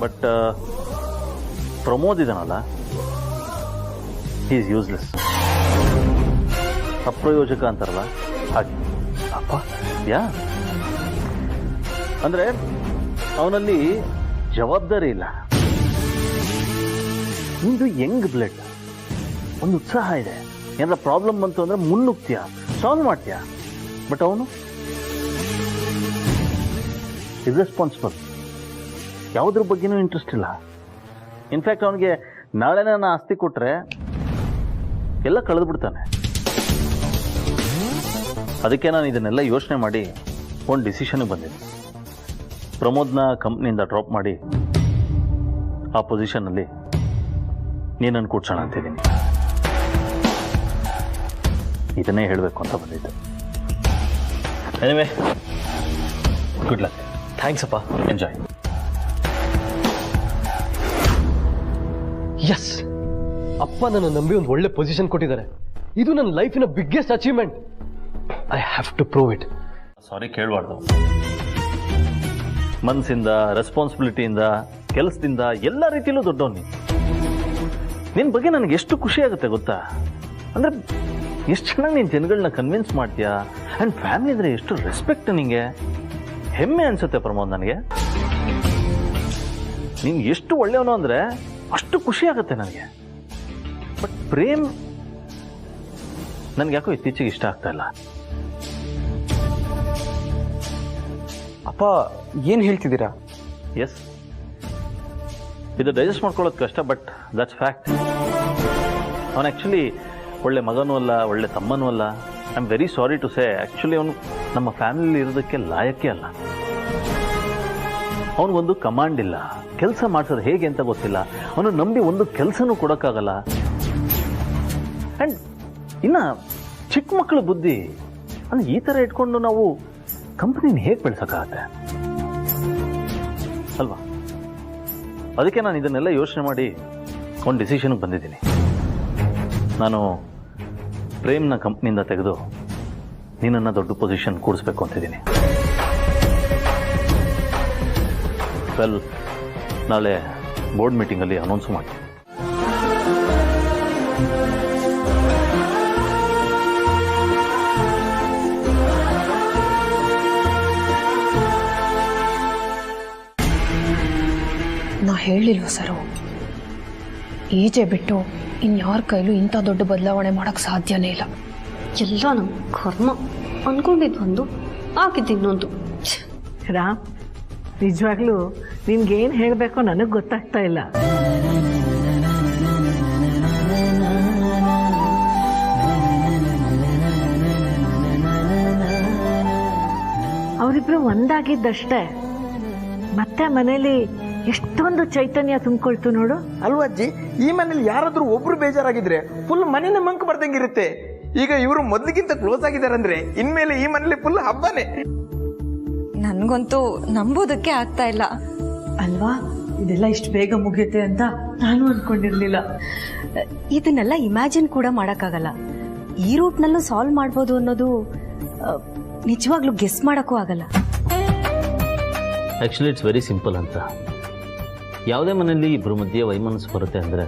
ಬಟ್ ಪ್ರಮೋದ್ ಇದನಲ್ಲ, ಹಿ ಈಸ್ ಯೂಸ್ಲೆಸ್. ಅಪ್ರಯೋಜಕ ಅಂತಾರಲ್ಲ ಹಾಗೆ. ಅಪ್ಪ, ಯಾ, ಅಂದರೆ ಅವನಲ್ಲಿ ಜವಾಬ್ದಾರಿ ಇಲ್ಲ. ನಿಂದು ಯಂಗ್ ಬ್ಲಡ್, ಒಂದು ಉತ್ಸಾಹ ಇದೆ. ಏನಾರ ಪ್ರಾಬ್ಲಮ್ ಬಂತು ಅಂದರೆ ಮುನ್ನುಗ್ತೀಯ, ಸಾಲ್ವ್ ಮಾಡ್ತೀಯ. ಬಟ್ ಅವನು ಇರ್ರೆಸ್ಪಾನ್ಸಿಬಲ್, ಯಾವುದ್ರ ಬಗ್ಗೆನೂ ಇಂಟ್ರೆಸ್ಟ್ ಇಲ್ಲ. ಇನ್ಫ್ಯಾಕ್ಟ್ ಅವನಿಗೆ ನಾಳೆ ನಾನು ಆಸ್ತಿ ಕೊಟ್ಟರೆ ಎಲ್ಲ ಕಳೆದುಬಿಡ್ತಾನೆ. ಅದಕ್ಕೆ ನಾನು ಇದನ್ನೆಲ್ಲ ಯೋಚನೆ ಮಾಡಿ ಒಂದು ಡಿಸಿಷನ್ಗೆ ಬಂದಿದ್ದೆ. ಪ್ರಮೋದ್ನ ಕಂಪ್ನಿಯಿಂದ ಡ್ರಾಪ್ ಮಾಡಿ ಆ ಪೊಸಿಷನ್ನಲ್ಲಿ ನೀನನ್ನು ಕೂಡ್ಸೋಣ ಅಂತಿದ್ದೀನಿ. ಇದನ್ನೇ ಹೇಳಬೇಕು ಅಂತ ಬಂದಿದ್ದೆ. Anyway, good luck. ಥ್ಯಾಂಕ್ಸ್ ಅಪ್ಪ. ಎಂಜಾಯ್. ಎಸ್, ಅಪ್ಪ ನನ್ನ ನಂಬಿ ಒಂದು ಒಳ್ಳೆ ಪೊಸಿಷನ್ ಕೊಟ್ಟಿದ್ದಾರೆ. ಇದು ನನ್ನ ಲೈಫಿನ biggest achievement. I have to prove it. Sorry ಕೇಳಬಾರ್ದು. ಮನಸ್ಸಿಂದ, ರೆಸ್ಪಾನ್ಸಿಬಿಲಿಟಿಯಿಂದ, ಕೆಲಸದಿಂದ ಎಲ್ಲ ರೀತಿಯಲ್ಲೂ ದೊಡ್ಡವನು. ನಿನ್ನ ಬಗ್ಗೆ ನನಗೆ ಎಷ್ಟು ಖುಷಿ ಆಗುತ್ತೆ ಗೊತ್ತಾ? ಅಂದರೆ ಎಷ್ಟು ಚೆನ್ನಾಗಿ ನೀನು ಜನಗಳನ್ನ ಕನ್ವಿನ್ಸ್ ಮಾಡ್ತೀಯಾ. ಆ್ಯಂಡ್ ಫ್ಯಾಮಿಲಿ ಅಂದರೆ ಎಷ್ಟು ರೆಸ್ಪೆಕ್ಟ್. ನಿನಗೆ ಹೆಮ್ಮೆ ಅನಿಸುತ್ತೆ ಪ್ರಮೋದ್. ನನಗೆ ನೀನು ಎಷ್ಟು ಒಳ್ಳೆಯವನು ಅಂದರೆ ಅಷ್ಟು ಖುಷಿ ಆಗುತ್ತೆ ನನಗೆ. ಬಟ್ ಪ್ರೇಮ್ ನನಗೆ ಯಾಕೋ ಇತ್ತೀಚೆಗೆ ಇಷ್ಟ ಆಗ್ತಾ ಇಲ್ಲ. ಅಪ್ಪ ಏನು ಹೇಳ್ತಿದ್ದೀರಾ? ಎಸ್, ಇದು ಡೈಜೆಸ್ಟ್ ಮಾಡ್ಕೊಳ್ಳೋದು ಕಷ್ಟ, ಬಟ್ ದಟ್ಸ್ ಫ್ಯಾಕ್ಟ್. ಅವನು ಆ್ಯಕ್ಚುಲಿ ಒಳ್ಳೆ ಮಗನೂ ಅಲ್ಲ, ಒಳ್ಳೆ ತಮ್ಮನೂ ಅಲ್ಲ. I am very sorry to say, actually ಅವನು ನಮ್ಮ ಫ್ಯಾಮಿಲಿ ಇರೋದಕ್ಕೆ ಲಾಯಕ್ಕೆ ಅಲ್ಲ. ಅವನಿಗೊಂದು ಕಮಾಂಡ್ ಇಲ್ಲ, ಕೆಲಸ ಮಾಡಿಸೋದು ಹೇಗೆ ಅಂತ ಗೊತ್ತಿಲ್ಲ. ಅವನು ನಂಬಿ ಒಂದು ಕೆಲಸನೂ ಕೊಡೋಕ್ಕಾಗಲ್ಲ. ಆ್ಯಂಡ್ ಇನ್ನು ಚಿಕ್ಕ ಮಕ್ಕಳ ಬುದ್ಧಿ ಅಂದರೆ ಈ ಥರ ಇಟ್ಕೊಂಡು ನಾವು ಕಂಪ್ನಿನ ಹೇಗೆ ಬೆಳೆಸೋಕ್ಕಾಗತ್ತೆ ಅಲ್ವಾ? ಅದಕ್ಕೆ ನಾನು ಇದನ್ನೆಲ್ಲ ಯೋಚನೆ ಮಾಡಿ ಒಂದು ಡಿಸಿಷನ್ಗೆ ಬಂದಿದ್ದೀನಿ. ನಾನು ಪ್ರೇಮ್ನ ಕಂಪ್ನಿಯಿಂದ ತೆಗೆದು ನೀನನ್ನು ದೊಡ್ಡ ಪೊಸಿಷನ್ ಕೂಡಿಸ್ಬೇಕು ಅಂತಿದ್ದೀನಿ. ವೆಲ್, ನಾಳೆ ಬೋರ್ಡ್ ಮೀಟಿಂಗಲ್ಲಿ ಅನೌನ್ಸ್ ಮಾಡ್ತೀನಿ. ನಾ ಹೇಳಿಲ್ವ ಸರು, ಈಜೆ ಬಿಟ್ಟು ಇನ್ಯಾರ ಕೈಲೂ ಇಂಥ ದೊಡ್ಡ ಬದಲಾವಣೆ ಮಾಡೋಕ್ಕೆ ಸಾಧ್ಯನೇ ಇಲ್ಲ. ಎಲ್ಲ ನಮ್ಮ ಕರ್ಮ. ಅನ್ಕೊಂಡಿದ್ದೊಂದು ಆಗಿದ್ದಿನ್ನೊಂದು. ರಾಮ್, ನಿಜವಾಗ್ಲೂ ನಿನ್ಗೇನು ಹೇಳಬೇಕೋ ನನಗೆ ಗೊತ್ತಾಗ್ತಾ ಇಲ್ಲ. ಅವರಿಬ್ರು ಒಂದಾಗಿದ್ದಷ್ಟೇ ಮತ್ತೆ ಮನೇಲಿ ಎಷ್ಟೊಂದು ಚೈತನ್ಯ ತುಂಬಿಕೊಳ್ತು ನೋಡು. ಅಲ್ವಾಜ್ಜಿ, ಈ ಮನೇಲಿ ಯಾರಾದ್ರೂ ಒಬ್ರು ಬೇಜಾರಾಗಿದ್ರೆ ಫುಲ್ ಮನೇನೆ ಮಂಕ್ ಬರ್ದಂಗಿರುತ್ತೆ. ಈಗ ಇವರು ಮೊದ್ಲಿಗಿಂತ ಕ್ಲೋಸ್ ಆಗಿದ್ದಾರೆ ಅಂದ್ರೆ ಇನ್ಮೇಲೆ ಈ ಮನೇಲಿ ಫುಲ್ ಹಬ್ಬನೇ. ನನ್ಗಂತೂ ನಂಬೋದಕ್ಕೆ ಆಗ್ತಾ ಇಲ್ಲ. ಅಲ್ವಾ, ಇದೆಲ್ಲ ಇಷ್ಟು ಬೇಗ ಮುಗಿಯುತ್ತೆ ಅಂತ ನಾನು ಅನ್ಕೊಂಡಿರ್ಲಿಲ್ಲ. ಇದನ್ನೆಲ್ಲ ಇಮ್ಯಾಜಿನ್ ಕೂಡ ಮಾಡೋಕ್ಕಾಗಲ್ಲ. ಈ ರೂಟ್ನಲ್ಲೂ ಸಾಲ್ವ್ ಮಾಡ್ಬೋದು ಅನ್ನೋದು ನಿಜವಾಗ್ಲೂ ಗೆಸ್ ಮಾಡೋಕ್ಕೂ ಆಗಲ್ಲ. ಆ್ಯಕ್ಚುಲಿ ಇಟ್ಸ್ ವೆರಿ ಸಿಂಪಲ್ ಅಂತ. ಯಾವುದೇ ಮನೆಯಲ್ಲಿ ಇಬ್ಬರ ಮಧ್ಯೆ ವೈಮನಸ್ಸು ಬರುತ್ತೆ ಅಂದರೆ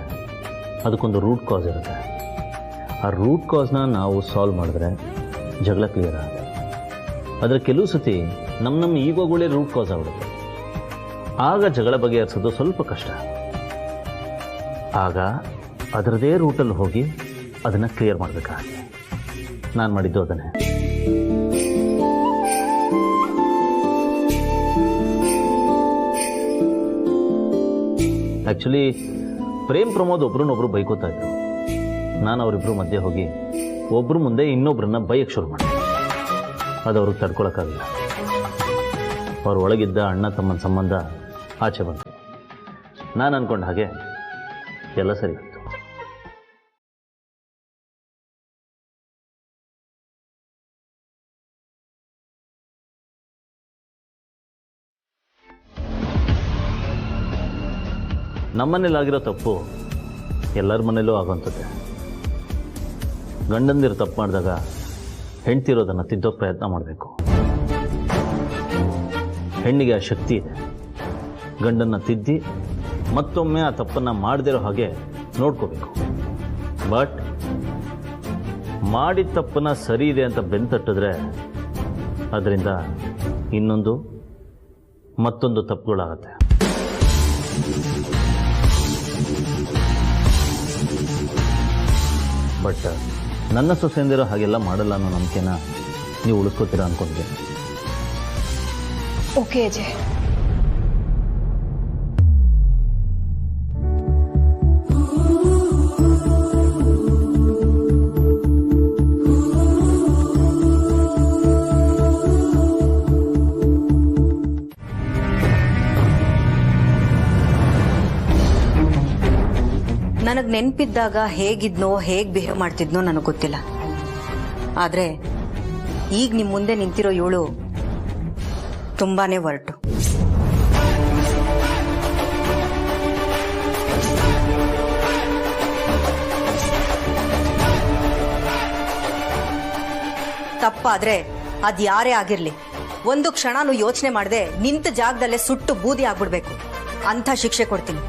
ಅದಕ್ಕೊಂದು ರೂಟ್ ಕಾಸ್ ಇರುತ್ತೆ. ಆ ರೂಟ್ ಕಾಸ್ನ ನಾವು ಸಾಲ್ವ್ ಮಾಡಿದ್ರೆ ಜಗಳ ಕ್ಲಿಯರ್ ಆಗುತ್ತೆ. ಆದರೆ ಕೆಲವು ಸತಿ ನಮ್ಮ ಈಗೋಗಳೇ ರೂಟ್ ಕಾಸ್ ಆಗ್ಬಿಡುತ್ತೆ. ಆಗ ಜಗಳ ಬಗೆಹರಿಸೋದು ಸ್ವಲ್ಪ ಕಷ್ಟ. ಆಗ ಅದರದೇ ರೂಟಲ್ಲಿ ಹೋಗಿ ಅದನ್ನು ಕ್ಲಿಯರ್ ಮಾಡಬೇಕಾಗುತ್ತೆ. ನಾನು ಮಾಡಿದ್ದು ಅದನ್ನೇ. ಆ್ಯಕ್ಚುಲಿ ಪ್ರೇಮ್ ಪ್ರಮೋದ್ ಒಬ್ರನ್ನೊಬ್ರು ಬೈಕೋತಾ ಇದ್ರು. ನಾನು ಅವರಿಬ್ಬರು ಮಧ್ಯೆ ಹೋಗಿ ಒಬ್ಬರು ಮುಂದೆ ಇನ್ನೊಬ್ಬರನ್ನ ಬೈಯಕ್ಕೆ ಶುರು ಮಾಡಿದೆ. ಅದು ಅವ್ರಿಗೆ ತಡ್ಕೊಳಕ್ಕಾಗಲಿಲ್ಲ. ಅವ್ರ ಒಳಗಿದ್ದ ಅಣ್ಣ ತಮ್ಮನ ಸಂಬಂಧ ಆಚೆ ಬಂತು. ನಾನು ಅಂದ್ಕೊಂಡ ಹಾಗೆ ಎಲ್ಲ ಸರಿ ಹೋಯ್ತು. ನಮ್ಮನೇಲಾಗಿರೋ ತಪ್ಪು ಎಲ್ಲರ ಮನೇಲೂ ಆಗೋಂಥದ್ದೇ. ಗಂಡಂದಿರು ತಪ್ಪು ಮಾಡಿದಾಗ ಹೆಂಡ್ತಿರೋದನ್ನು ತಿದ್ದೋಕ್ಕೆ ಪ್ರಯತ್ನ ಮಾಡಬೇಕು. ಹೆಣ್ಣಿಗೆ ಆ ಶಕ್ತಿ ಇದೆ. ಗಂಡನ್ನು ತಿದ್ದಿ ಮತ್ತೊಮ್ಮೆ ಆ ತಪ್ಪನ್ನು ಮಾಡದಿರೋ ಹಾಗೆ ನೋಡ್ಕೋಬೇಕು. ಬಟ್ ಮಾಡಿದ ತಪ್ಪನ್ನು ಸರಿ ಇದೆ ಅಂತ ಬೆಂತಟ್ಟಿದ್ರೆ ಅದರಿಂದ ಮತ್ತೊಂದು ತಪ್ಪುಗಳಾಗತ್ತೆ. ಬಟ್ ನನ್ನ ಸೊಸೆಯಂದಿರೋ ಹಾಗೆಲ್ಲ ಮಾಡಲ್ಲ ಅನ್ನೋ ನಂಬಿಕೆನ ನೀವು ಉಳಿಸ್ಕೋತೀರಾ ಅಂದ್ಕೊಂಡಿದ್ದೀನಿ. ಓಕೆ ಅಜಯ್, ನನಗೆ ನೆನಪಿದ್ದಾಗ ಹೇಗಿದ್ನೋ ಹೇಗೆ ಬಿಹೇವ್ ಮಾಡ್ತಿದ್ನೋ ನನಗೆ ಗೊತ್ತಿಲ್ಲ. ಆದರೆ ಈಗ ನಿಮ್ಮ ಮುಂದೆ ನಿಂತಿರೋ ಇವಳು ತುಂಬಾನೇ ಹೊರಟು. ತಪ್ಪಾದ್ರೆ ಅದ್ ಯಾರೇ ಆಗಿರ್ಲಿ ಒಂದು ಕ್ಷಣನೂ ಯೋಚನೆ ಮಾಡದೆ ನಿಂತ ಜಾಗದಲ್ಲೇ ಸುಟ್ಟು ಬೂದಿ ಆಗ್ಬಿಡ್ಬೇಕು. ಅಂಥ ಶಿಕ್ಷೆ ಕೊಡ್ತೀನಿ.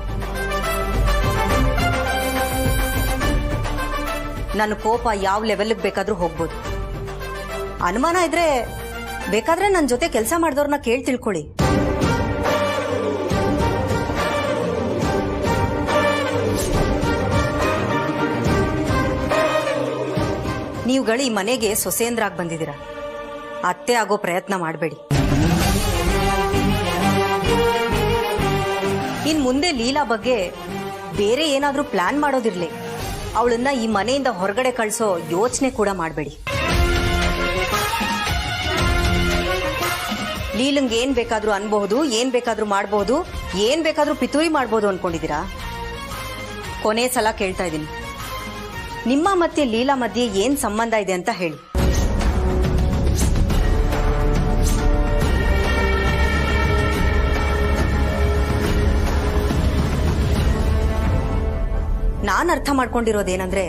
ನನ್ನ ಕೋಪ ಯಾವ ಲೆವೆಲ್ಗೆ ಬೇಕಾದ್ರೂ ಹೋಗ್ಬೋದು. ಅನುಮಾನ ಇದ್ರೆ ಬೇಕಾದ್ರೆ ನನ್ನ ಜೊತೆ ಕೆಲಸ ಮಾಡಿದವ್ರನ್ನ ಕೇಳಿ ತಿಳ್ಕೊಳ್ಳಿ. ನೀವುಗಳು ಈ ಮನೆಗೆ ಸೊಸೇಂದ್ರಾಗಿ ಬಂದಿದ್ದೀರ. ಅತ್ತೆ ಆಗೋ ಪ್ರಯತ್ನ ಮಾಡಬೇಡಿ. ಇನ್ ಮುಂದೆ ಲೀಲಾ ಬಗ್ಗೆ ಬೇರೆ ಏನಾದ್ರೂ ಪ್ಲಾನ್ ಮಾಡೋದಿರ್ಲಿ, ಅವಳನ್ನ ಈ ಮನೆಯಿಂದ ಹೊರಗಡೆ ಕಳಿಸೋ ಯೋಚನೆ ಕೂಡ ಮಾಡಬೇಡಿ. ಲೀಲಂಗೆ ಏನ್ ಬೇಕಾದ್ರೂ ಅನ್ಬಹುದು, ಏನ್ ಬೇಕಾದ್ರೂ ಮಾಡಬಹುದು, ಏನ್ ಬೇಕಾದ್ರೂ ಪಿತೂರಿ ಮಾಡಬಹುದು ಅನ್ಕೊಂಡಿದ್ದೀರಾ? ಕೊನೆ ಸಲ ಕೇಳ್ತಾ ಇದ್ದೀನಿ, ನಿಮ್ಮ ಮತ್ತೆ ಲೀಲಾ ಮಧ್ಯೆ ಏನ್ ಸಂಬಂಧ ಇದೆ ಅಂತ ಹೇಳಿ. ನಾನು ಅರ್ಥ ಮಾಡ್ಕೊಂಡಿರೋದೇನಂದ್ರೆ,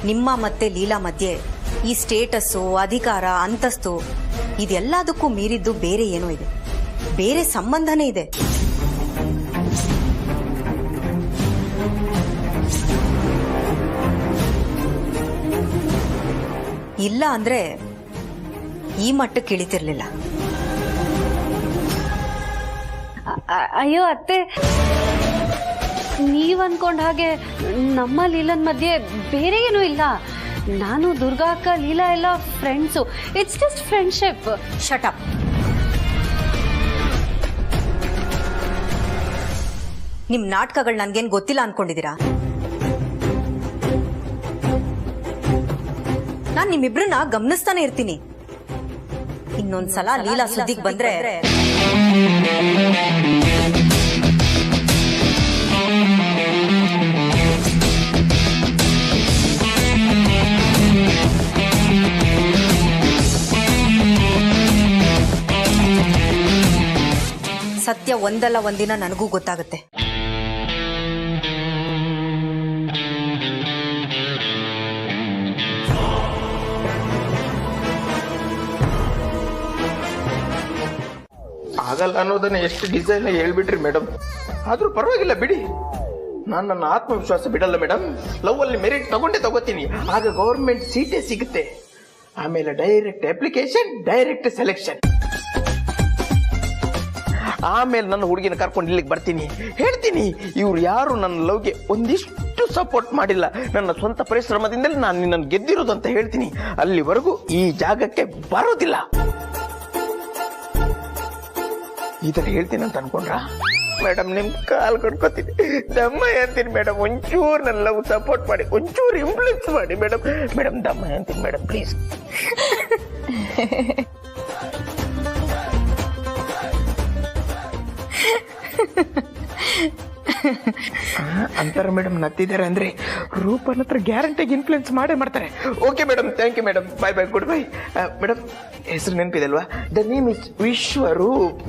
ನಿಮ್ಮ ಮತ್ತೆ ಲೀಲಾ ಮಧ್ಯೆ ಈ ಸ್ಟೇಟಸ್ಸು, ಅಧಿಕಾರ, ಅಂತಸ್ತು ಇದೆಲ್ಲದಕ್ಕೂ ಮೀರಿದ್ದು ಬೇರೆ ಏನೋ ಇದೆ, ಬೇರೆ ಸಂಬಂಧನೇ ಇದೆ. ಇಲ್ಲ ಅಂದ್ರೆ ಈ ಮಟ್ಟಕ್ಕೆ ಇಳಿತಿರ್ಲಿಲ್ಲ. ಅಯ್ಯೋ ಅತ್ತೆ, ನೀವ್ ಅನ್ಕೊಂಡ ಹಾಗೆ ನಮ್ಮ ಲೀಲನ್ ಮಧ್ಯೆ ಬೇರೆ ಏನೂ ಇಲ್ಲ. ನಾನು ದುರ್ಗಾ ಅಕ್ಕ, ಲೀಲಾ ಎಲ್ಲ friends. It's just friendship. Shut up. ನಿಮ್ ನಾಟಕಗಳು ನನ್ಗೇನ್ ಗೊತ್ತಿಲ್ಲ ಅನ್ಕೊಂಡಿದೀರಾ? ನಾನ್ ನಿಮ್ಮಿಬ್ರನ್ನ ಗಮನಿಸ್ತಾನೆ ಇರ್ತೀನಿ. ಇನ್ನೊಂದ್ಸಲ ಲೀಲಾ ಸುದ್ದಿಗೆ ಬಂದ್ರೆ ಸತ್ಯ ಒಂದಲ್ಲ ಒಂದಿನ ನನಗೂ ಗೊತ್ತಾಗುತ್ತೆ. ಆಗಲ್ಲ ಅನ್ನೋದನ್ನ ಎಷ್ಟು ಡಿಸೈನ್ ಹೇಳ್ಬಿಟ್ರಿ ಮೇಡಮ್. ಆದ್ರೂ ಪರವಾಗಿಲ್ಲ ಬಿಡಿ, ನಾನು ನನ್ನ ಆತ್ಮವಿಶ್ವಾಸ ಬಿಡಲ್ಲ ಮೇಡಮ್. ಲವ್ ಅಲ್ಲಿ ಮೆರಿಟ್ ತಗೋತೀನಿ, ಆಗ ಗವರ್ಮೆಂಟ್ ಸೀಟೇ ಸಿಗುತ್ತೆ. ಆಮೇಲೆ ಡೈರೆಕ್ಟ್ ಅಪ್ಲಿಕೇಶನ್, ಡೈರೆಕ್ಟ್ ಸೆಲೆಕ್ಷನ್. ಆಮೇಲೆ ನನ್ನ ಹುಡುಗಿನ ಕರ್ಕೊಂಡು ಇಲ್ಲಿಗೆ ಬರ್ತೀನಿ, ಹೇಳ್ತೀನಿ ಇವ್ರು ಯಾರು ನನ್ನ ಲವ್ಗೆ ಒಂದಿಷ್ಟು ಸಪೋರ್ಟ್ ಮಾಡಿಲ್ಲ, ನನ್ನ ಸ್ವಂತ ಪರಿಶ್ರಮದಿಂದಲೇ ನಾನು ನಿನ್ನನ್ನು ಗೆದ್ದಿರೋದು ಅಂತ ಹೇಳ್ತೀನಿ. ಅಲ್ಲಿವರೆಗೂ ಈ ಜಾಗಕ್ಕೆ ಬರೋದಿಲ್ಲ. ಈ ತರ ಹೇಳ್ತೀನಿ ಅಂತ ಅನ್ಕೊಂಡ್ರ ಮೇಡಮ್? ನಿಮ್ ಕಾಲ್ ಕಟ್ಕೋತೀನಿ, ದಮ್ಮ ಅಂತೀನಿ ಮೇಡಮ್. ಒಂಚೂರು ನನ್ನ ಲವ್ ಸಪೋರ್ಟ್ ಮಾಡಿ, ಒಂಚೂರು ಇಂಪ್ಲೂಯೆನ್ಸ್ ಮಾಡಿ ಮೇಡಮ್. ಮೇಡಮ್ ದಮ್ಮ ಅಂತೀನಿ ಮೇಡಮ್, ಪ್ಲೀಸ್. ಅಂತಾರ ಮೇಡಮ್ ನತ್ತಿದ್ದಾರೆ ಅಂದ್ರೆ ರೂಪನ ಹತ್ರ ಗ್ಯಾರಂಟಿಗೆ ಇನ್ಫ್ಲೂಯೆನ್ಸ್ ಮಾಡೇ ಮಾಡ್ತಾರೆ. Okay madam, thank you madam, bye bye, good bye. Madam ಹೆಸರು ನೆನಪಿದೆ ಅಲ್ವಾ? The name is Vishwaroop.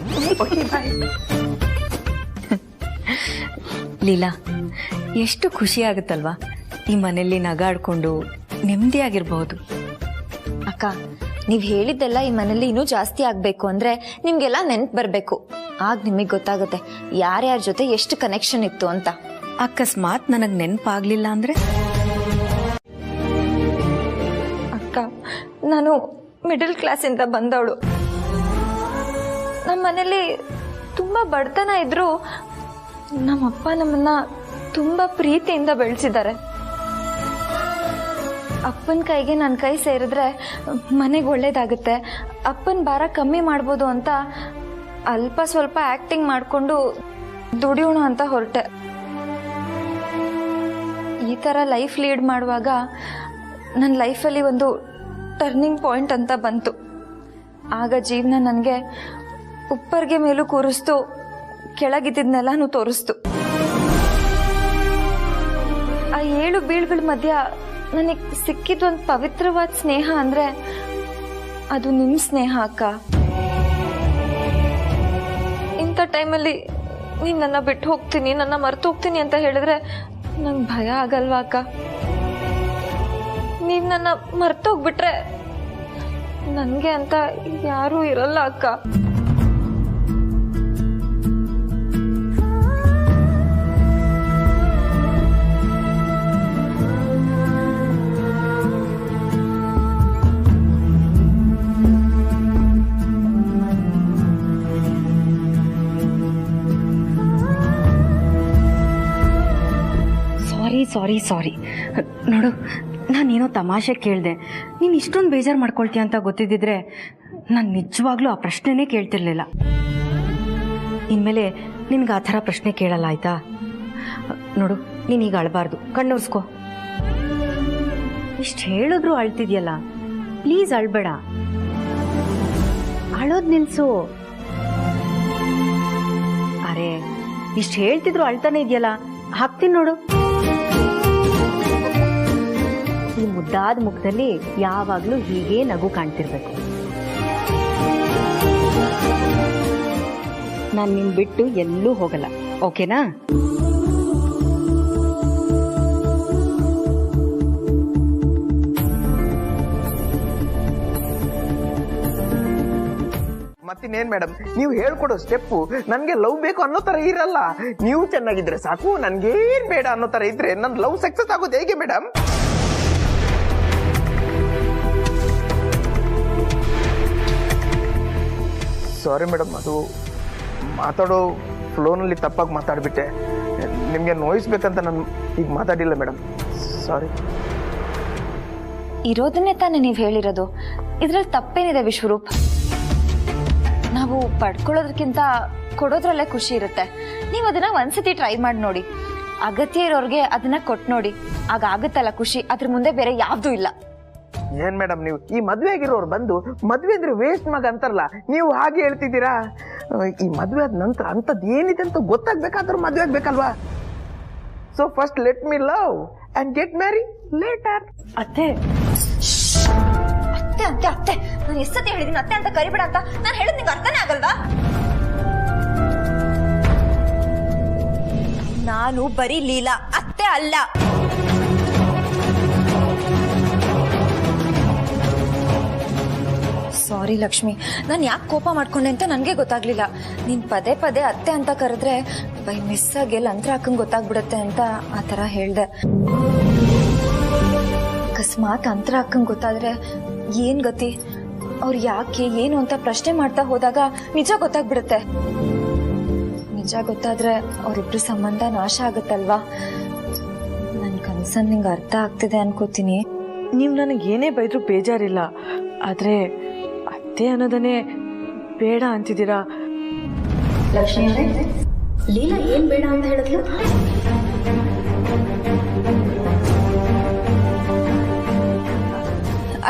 Okay bye. Leela, ಎಷ್ಟು ಖುಷಿ ಆಗುತ್ತಲ್ವಾ ಈ ಮನೆಯಲ್ಲಿ ನಗಾಡ್ಕೊಂಡು ನೆಮ್ಮದಿಯಾಗಿರ್ಬಹುದು. ಅಕ್ಕ, ನೀವು ಹೇಳಿದ್ದೆಲ್ಲ ಈ ಮನೇಲಿ ಇನ್ನೂ ಜಾಸ್ತಿ ಆಗಬೇಕು ಅಂದರೆ ನಿಮಗೆಲ್ಲ ನೆನ್ಪು ಬರಬೇಕು. ಆಗ ನಿಮಗೆ ಗೊತ್ತಾಗುತ್ತೆ ಯಾರ್ಯಾರ ಜೊತೆ ಎಷ್ಟು ಕನೆಕ್ಷನ್ ಇತ್ತು ಅಂತ. ಅಕಸ್ಮಾತ್ ನನಗೆ ನೆನಪಾಗ್ಲಿಲ್ಲ ಅಂದ್ರೆ? ಅಕ್ಕ, ನಾನು ಮಿಡಲ್ ಕ್ಲಾಸಿಂದ ಬಂದವಳು. ನಮ್ಮ ಮನೇಲಿ ತುಂಬ ಬಡತನ ಇದ್ರೂ ನಮ್ಮಪ್ಪ ನಮ್ಮನ್ನ ತುಂಬ ಪ್ರೀತಿಯಿಂದ ಬೆಳೆಸಿದ್ದಾರೆ. ಅಪ್ಪನ ಕೈಗೆ ನನ್ನ ಕೈ ಸೇರಿದ್ರೆ ಮನೆಗೆ ಒಳ್ಳೇದಾಗುತ್ತೆ, ಅಪ್ಪನ ಭಾರ ಕಮ್ಮಿ ಮಾಡ್ಬೋದು ಅಂತ ಅಲ್ಪ ಸ್ವಲ್ಪ ಆ್ಯಕ್ಟಿಂಗ್ ಮಾಡಿಕೊಂಡು ದುಡಿಯೋಣ ಅಂತ ಹೊರಟೆ. ಈ ಥರ ಲೈಫ್ ಲೀಡ್ ಮಾಡುವಾಗ ನನ್ನ ಲೈಫಲ್ಲಿ ಒಂದು ಟರ್ನಿಂಗ್ ಪಾಯಿಂಟ್ ಅಂತ ಬಂತು. ಆಗ ಜೀವನ ನನಗೆ ಉಪ್ಪರ್ಗೆ ಮೇಲೂ ಕೂರಿಸ್ತು, ಕೆಳಗಿದ್ದನ್ನೆಲ್ಲನೂ ತೋರಿಸ್ತು. ಏಳು ಬೀಳುಗಳ ಮಧ್ಯ ನನಗೆ ಸಿಕ್ಕಿದೊಂದು ಪವಿತ್ರವಾದ ಸ್ನೇಹ ಅಂದ್ರೆ ಅದು ನಿಮ್ ಸ್ನೇಹ ಅಕ್ಕ. ಇಂಥ ಟೈಮಲ್ಲಿ ನೀನ್ ನನ್ನ ಬಿಟ್ಟು ಹೋಗ್ತೀನಿ, ನನ್ನ ಮರ್ತು ಹೋಗ್ತೀನಿ ಅಂತ ಹೇಳಿದ್ರೆ ನಂಗೆ ಭಯ ಆಗಲ್ವಾ ಅಕ್ಕ? ನೀವ್ ನನ್ನ ಮರ್ತೋಗ್ಬಿಟ್ರೆ ನನ್ಗೆ ಅಂತ ಯಾರೂ ಇರಲ್ಲ ಅಕ್ಕ. ಸಾರಿ ನೋಡು, ನಾನೇನೋ ತಮಾಷೆ ಕೇಳಿದೆ. ನೀನು ಇಷ್ಟೊಂದು ಬೇಜಾರು ಮಾಡ್ಕೊಳ್ತೀಯ ಅಂತ ಗೊತ್ತಿದ್ದಿದ್ರೆ ನಾನು ನಿಜವಾಗ್ಲೂ ಆ ಪ್ರಶ್ನೆನೇ ಕೇಳ್ತಿರ್ಲಿಲ್ಲ. ಇನ್ಮೇಲೆ ನಿನ್ಗೆ ಆ ಥರ ಪ್ರಶ್ನೆ ಕೇಳಲ್ಲ, ಆಯ್ತಾ? ನೋಡು, ನೀನೀಗ ಅಳಬಾರ್ದು, ಕಣ್ಣುರ್ಸ್ಕೊ. ಇಷ್ಟು ಹೇಳಿದ್ರು ಅಳ್ತಿದ್ಯಲ್ಲ, ಪ್ಲೀಸ್ ಅಳ್ಬೇಡ, ಅಳೋದ್ ನಿಲ್ಸು. ಅರೆ, ಇಷ್ಟು ಹೇಳ್ತಿದ್ರು ಅಳ್ತಾನೆ ಇದೆಯಲ್ಲ, ಹಾಕ್ತೀನಿ ನೋಡು. ಈ ಮುದ್ದಾದ ಮುಖದಲ್ಲಿ ಯಾವಾಗ್ಲೂ ಹೀಗೆ ನಗು ಕಾಣ್ತಿರ್ಬೇಕು. ನಾನು ನಿನ್ ಬಿಟ್ಟು ಎಲ್ಲೂ ಹೋಗಲ್ಲ, ಓಕೆನಾ? ಮತ್ತಿನ್ನೇನ್ ಮೇಡಮ್, ನೀವು ಹೇಳ್ಕೊಡೋ ಸ್ಟೆಪ್ಪು ನನ್ಗೆ ಲವ್ ಬೇಕು ಅನ್ನೋ ತರ ಇರಲ್ಲ. ನೀವು ಚೆನ್ನಾಗಿದ್ರೆ ಸಾಕು, ನನ್ಗೇನ್ ಬೇಡ ಅನ್ನೋ ತರ ಇದ್ರೆ ನನ್ ಲವ್ ಸಕ್ಸಸ್ ಆಗೋದು ಹೇಗೆ ಮೇಡಮ್? ಸಾರಿ ಮೇಡಮ್, ಅದು ಮಾತಾಡೋ ಫ್ಲೋನಲ್ಲಿ ತಪ್ಪಾಗಿ ಮಾತಾಡ್ಬಿಟ್ಟೆ. ನಿಮ್ಗೆ ನೋಯಿಸ್ಬೇಕಂತ ನಾನು ಈಗ ಮಾತಾಡಿಲ್ಲ ಮೇಡಮ್, ಸಾರಿ. ಇರೋದನ್ನೇ ತಾನೇ ನೀವು ಹೇಳಿರೋದು, ಇದ್ರಲ್ಲಿ ತಪ್ಪೇನಿದೆ ವಿಶ್ವರೂಪ್? ನಾವು ಪಡ್ಕೊಳ್ಳೋದಕ್ಕಿಂತ ಕೊಡೋದ್ರಲ್ಲೇ ಖುಷಿ ಇರುತ್ತೆ. ನೀವು ಅದನ್ನ ಒಂದ್ಸತಿ ಟ್ರೈ ಮಾಡಿ ನೋಡಿ, ಅಗತ್ಯ ಇರೋರ್ಗೆ ಅದನ್ನ ಕೊಟ್ಟು ನೋಡಿ, ಆಗ ಆಗುತ್ತಲ್ಲ ಖುಷಿ, ಅದ್ರ ಮುಂದೆ ಬೇರೆ ಯಾವ್ದೂ ಇಲ್ಲ. ಏನ್ ಮೇಡಮ್ ನೀವು ಈ ಮದ್ವೆ ಆಗಿರೋರು ಬಂದು ಮದ್ವೆ ಅಂದ್ರೆ ವೇಸ್ಟ್ ಮಗ ಅಂತಾರಲ್ಲ, ನೀವು ಹಾಗೆ ಹೇಳ್ತಿದ್ದೀರಾ? ಈ ಮದ್ವೆ ಆದ ನಂತರ ಅಂತದ್ ಏನಿದೆ ಅಂತ ಗೊತ್ತಾಗ್ಬೇಕಾದ್ರೂ ಮದ್ವೆ ಆಗ್ಬೇಕಲ್ವಾ? So first let me love and get marry later. ಅತ್ತೆ ಅತ್ತೆ ಅತ್ತೆ ಅತ್ತೆ ನಾನು ಎಷ್ಟತಿ ಹೇಳಿದೀನಿ ಅತ್ತೆ ಅಂತ ಕರಿಬೇಡ ಅಂತ? ನಾನು ಹೇಳಿದ್ ನಿಂಗೆ ಅರ್ಥನೇ ಆಗಲ್ವಾ? ನಾನು ಬರೀ ಲೀಲಾ, ಅತ್ತೆ ಅಲ್ಲ. ಸಾರಿ ಲಕ್ಷ್ಮಿ, ನಾನು ಯಾಕೆ ಕೋಪ ಮಾಡ್ಕೊಂಡೆ ಅಂತ ನನಗೆ ಗೊತ್ತಾಗ್ಲಿಲ್ಲ. ನೀನ್ ಪದೇ ಪದೇ ಅತ್ತೆ ಅಂತ ಕರೆದ್ರೆ ಬೈ ಮಿಸ್ ಆಗಿ ಎಲ್ಲಿ ಅಂತರ ಹಾಕಂಗ್ ಗೊತ್ತಾಗ್ಬಿಡತ್ತೆ ಅಂತ ಆ ಥರ ಹೇಳ್ದೆ. ಅಕಸ್ಮಾತ್ ಅಂತರ ಹಾಕಂಗ್ ಗೊತ್ತಾದ್ರೆ ಏನ್ ಗತಿ? ಅವ್ರು ಯಾಕೆ ಏನು ಅಂತ ಪ್ರಶ್ನೆ ಮಾಡ್ತಾ ಹೋದಾಗ ನಿಜ ಗೊತ್ತಾಗ್ಬಿಡುತ್ತೆ. ನಿಜ ಗೊತ್ತಾದ್ರೆ ಅವ್ರಿಬ್ರು ಸಂಬಂಧ ನಾಶ ಆಗತ್ತಲ್ವಾ? ನನ್ ಕನ್ಸನ್ ನಿಂಗೆ ಅರ್ಥ ಆಗ್ತಿದೆ ಅನ್ಕೋತೀನಿ. ನೀವು ನನಗೆ ಏನೇ ಬೈದ್ರು ಬೇಜಾರಿಲ್ಲ, ಆದ್ರೆ ಅತ್ತೆ ಅನ್ನೋದನ್ನೇ ಬೇಡ ಅಂತಿದ್ದೀರಾ. ಲಕ್ಷ್ಮಿ ಅವರೇ, ಲೀಲಾ ಏನ್ ಬೇಡ ಅಂತ ಹೇಳಿದ್ಲು?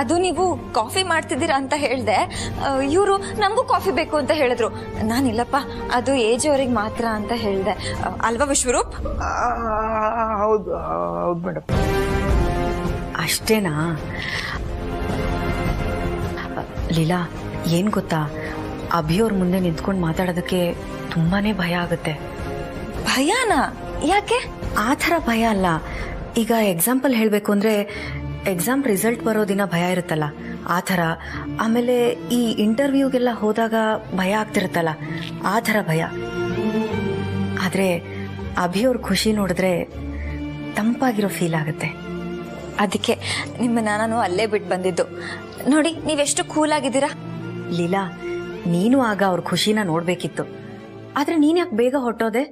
ಅದು ನೀವು ಕಾಫಿ ಮಾಡ್ತಿದ್ದೀರಾ ಅಂತ ಹೇಳ್ದೆ. ಇವರು ನಮಗೂ ಕಾಫಿ ಬೇಕು ಅಂತ ಹೇಳಿದ್ರು. ನಾನಿಲ್ಲಪ್ಪ, ಅದು ಏಜ್ ಅವ್ರಿಗೆ ಮಾತ್ರ ಅಂತ ಹೇಳ್ದೆ. ಅಲ್ವಾ ವಿಶ್ವರೂಪ್? ಹೌದು ಹೌದು ಮೇಡಮ್. ಅಷ್ಟೇನಾ? ಲೀಲಾ, ಏನ್ ಗೊತ್ತಾ, ಅಭಿಯವ್ರ ಮುಂದೆ ನಿಂತ್ಕೊಂಡು ಮಾತಾಡೋದಕ್ಕೆ ತುಂಬಾನೇ ಭಯ ಆಗುತ್ತೆ. ಭಯನಾ? ಯಾಕೆ? ಆ ಥರ ಭಯ ಅಲ್ಲ. ಈಗ ಎಕ್ಸಾಂಪಲ್ ಹೇಳಬೇಕು ಅಂದ್ರೆ, ಎಕ್ಸಾಮ್ ರಿಸಲ್ಟ್ ಬರೋ ದಿನ ಭಯ ಇರುತ್ತಲ್ಲ, ಆ ಥರ. ಆಮೇಲೆ ಈ ಇಂಟರ್ವ್ಯೂಗೆಲ್ಲ ಹೋದಾಗ ಭಯ ಆಗ್ತಿರುತ್ತಲ್ಲ, ಆ ಥರ ಭಯ. ಆದರೆ ಅಭಿಯವ್ರ ಖುಷಿ ನೋಡಿದ್ರೆ ತಂಪಾಗಿರೋ ಫೀಲ್ ಆಗುತ್ತೆ. ಅದಕ್ಕೆ ನಿಮ್ಮನ್ನ ನಾನು ಅಲ್ಲೇ ಬಿಟ್ಟು ಬಂದಿದ್ದು. ನೋಡಿ, ನೀವೆಷ್ಟು ಕೂಲ್ ಆಗಿದ್ದೀರಾ. ಲೀಲಾ, ನೀನು ಆಗ ಅವ್ರ ಖುಷಿನ ನೋಡ್ಬೇಕಿತ್ತು, ಆದ್ರೆ ನೀನ್ ಯಾಕೆ ಬೇಗ ಹೊಟ್ಟೋದೆ?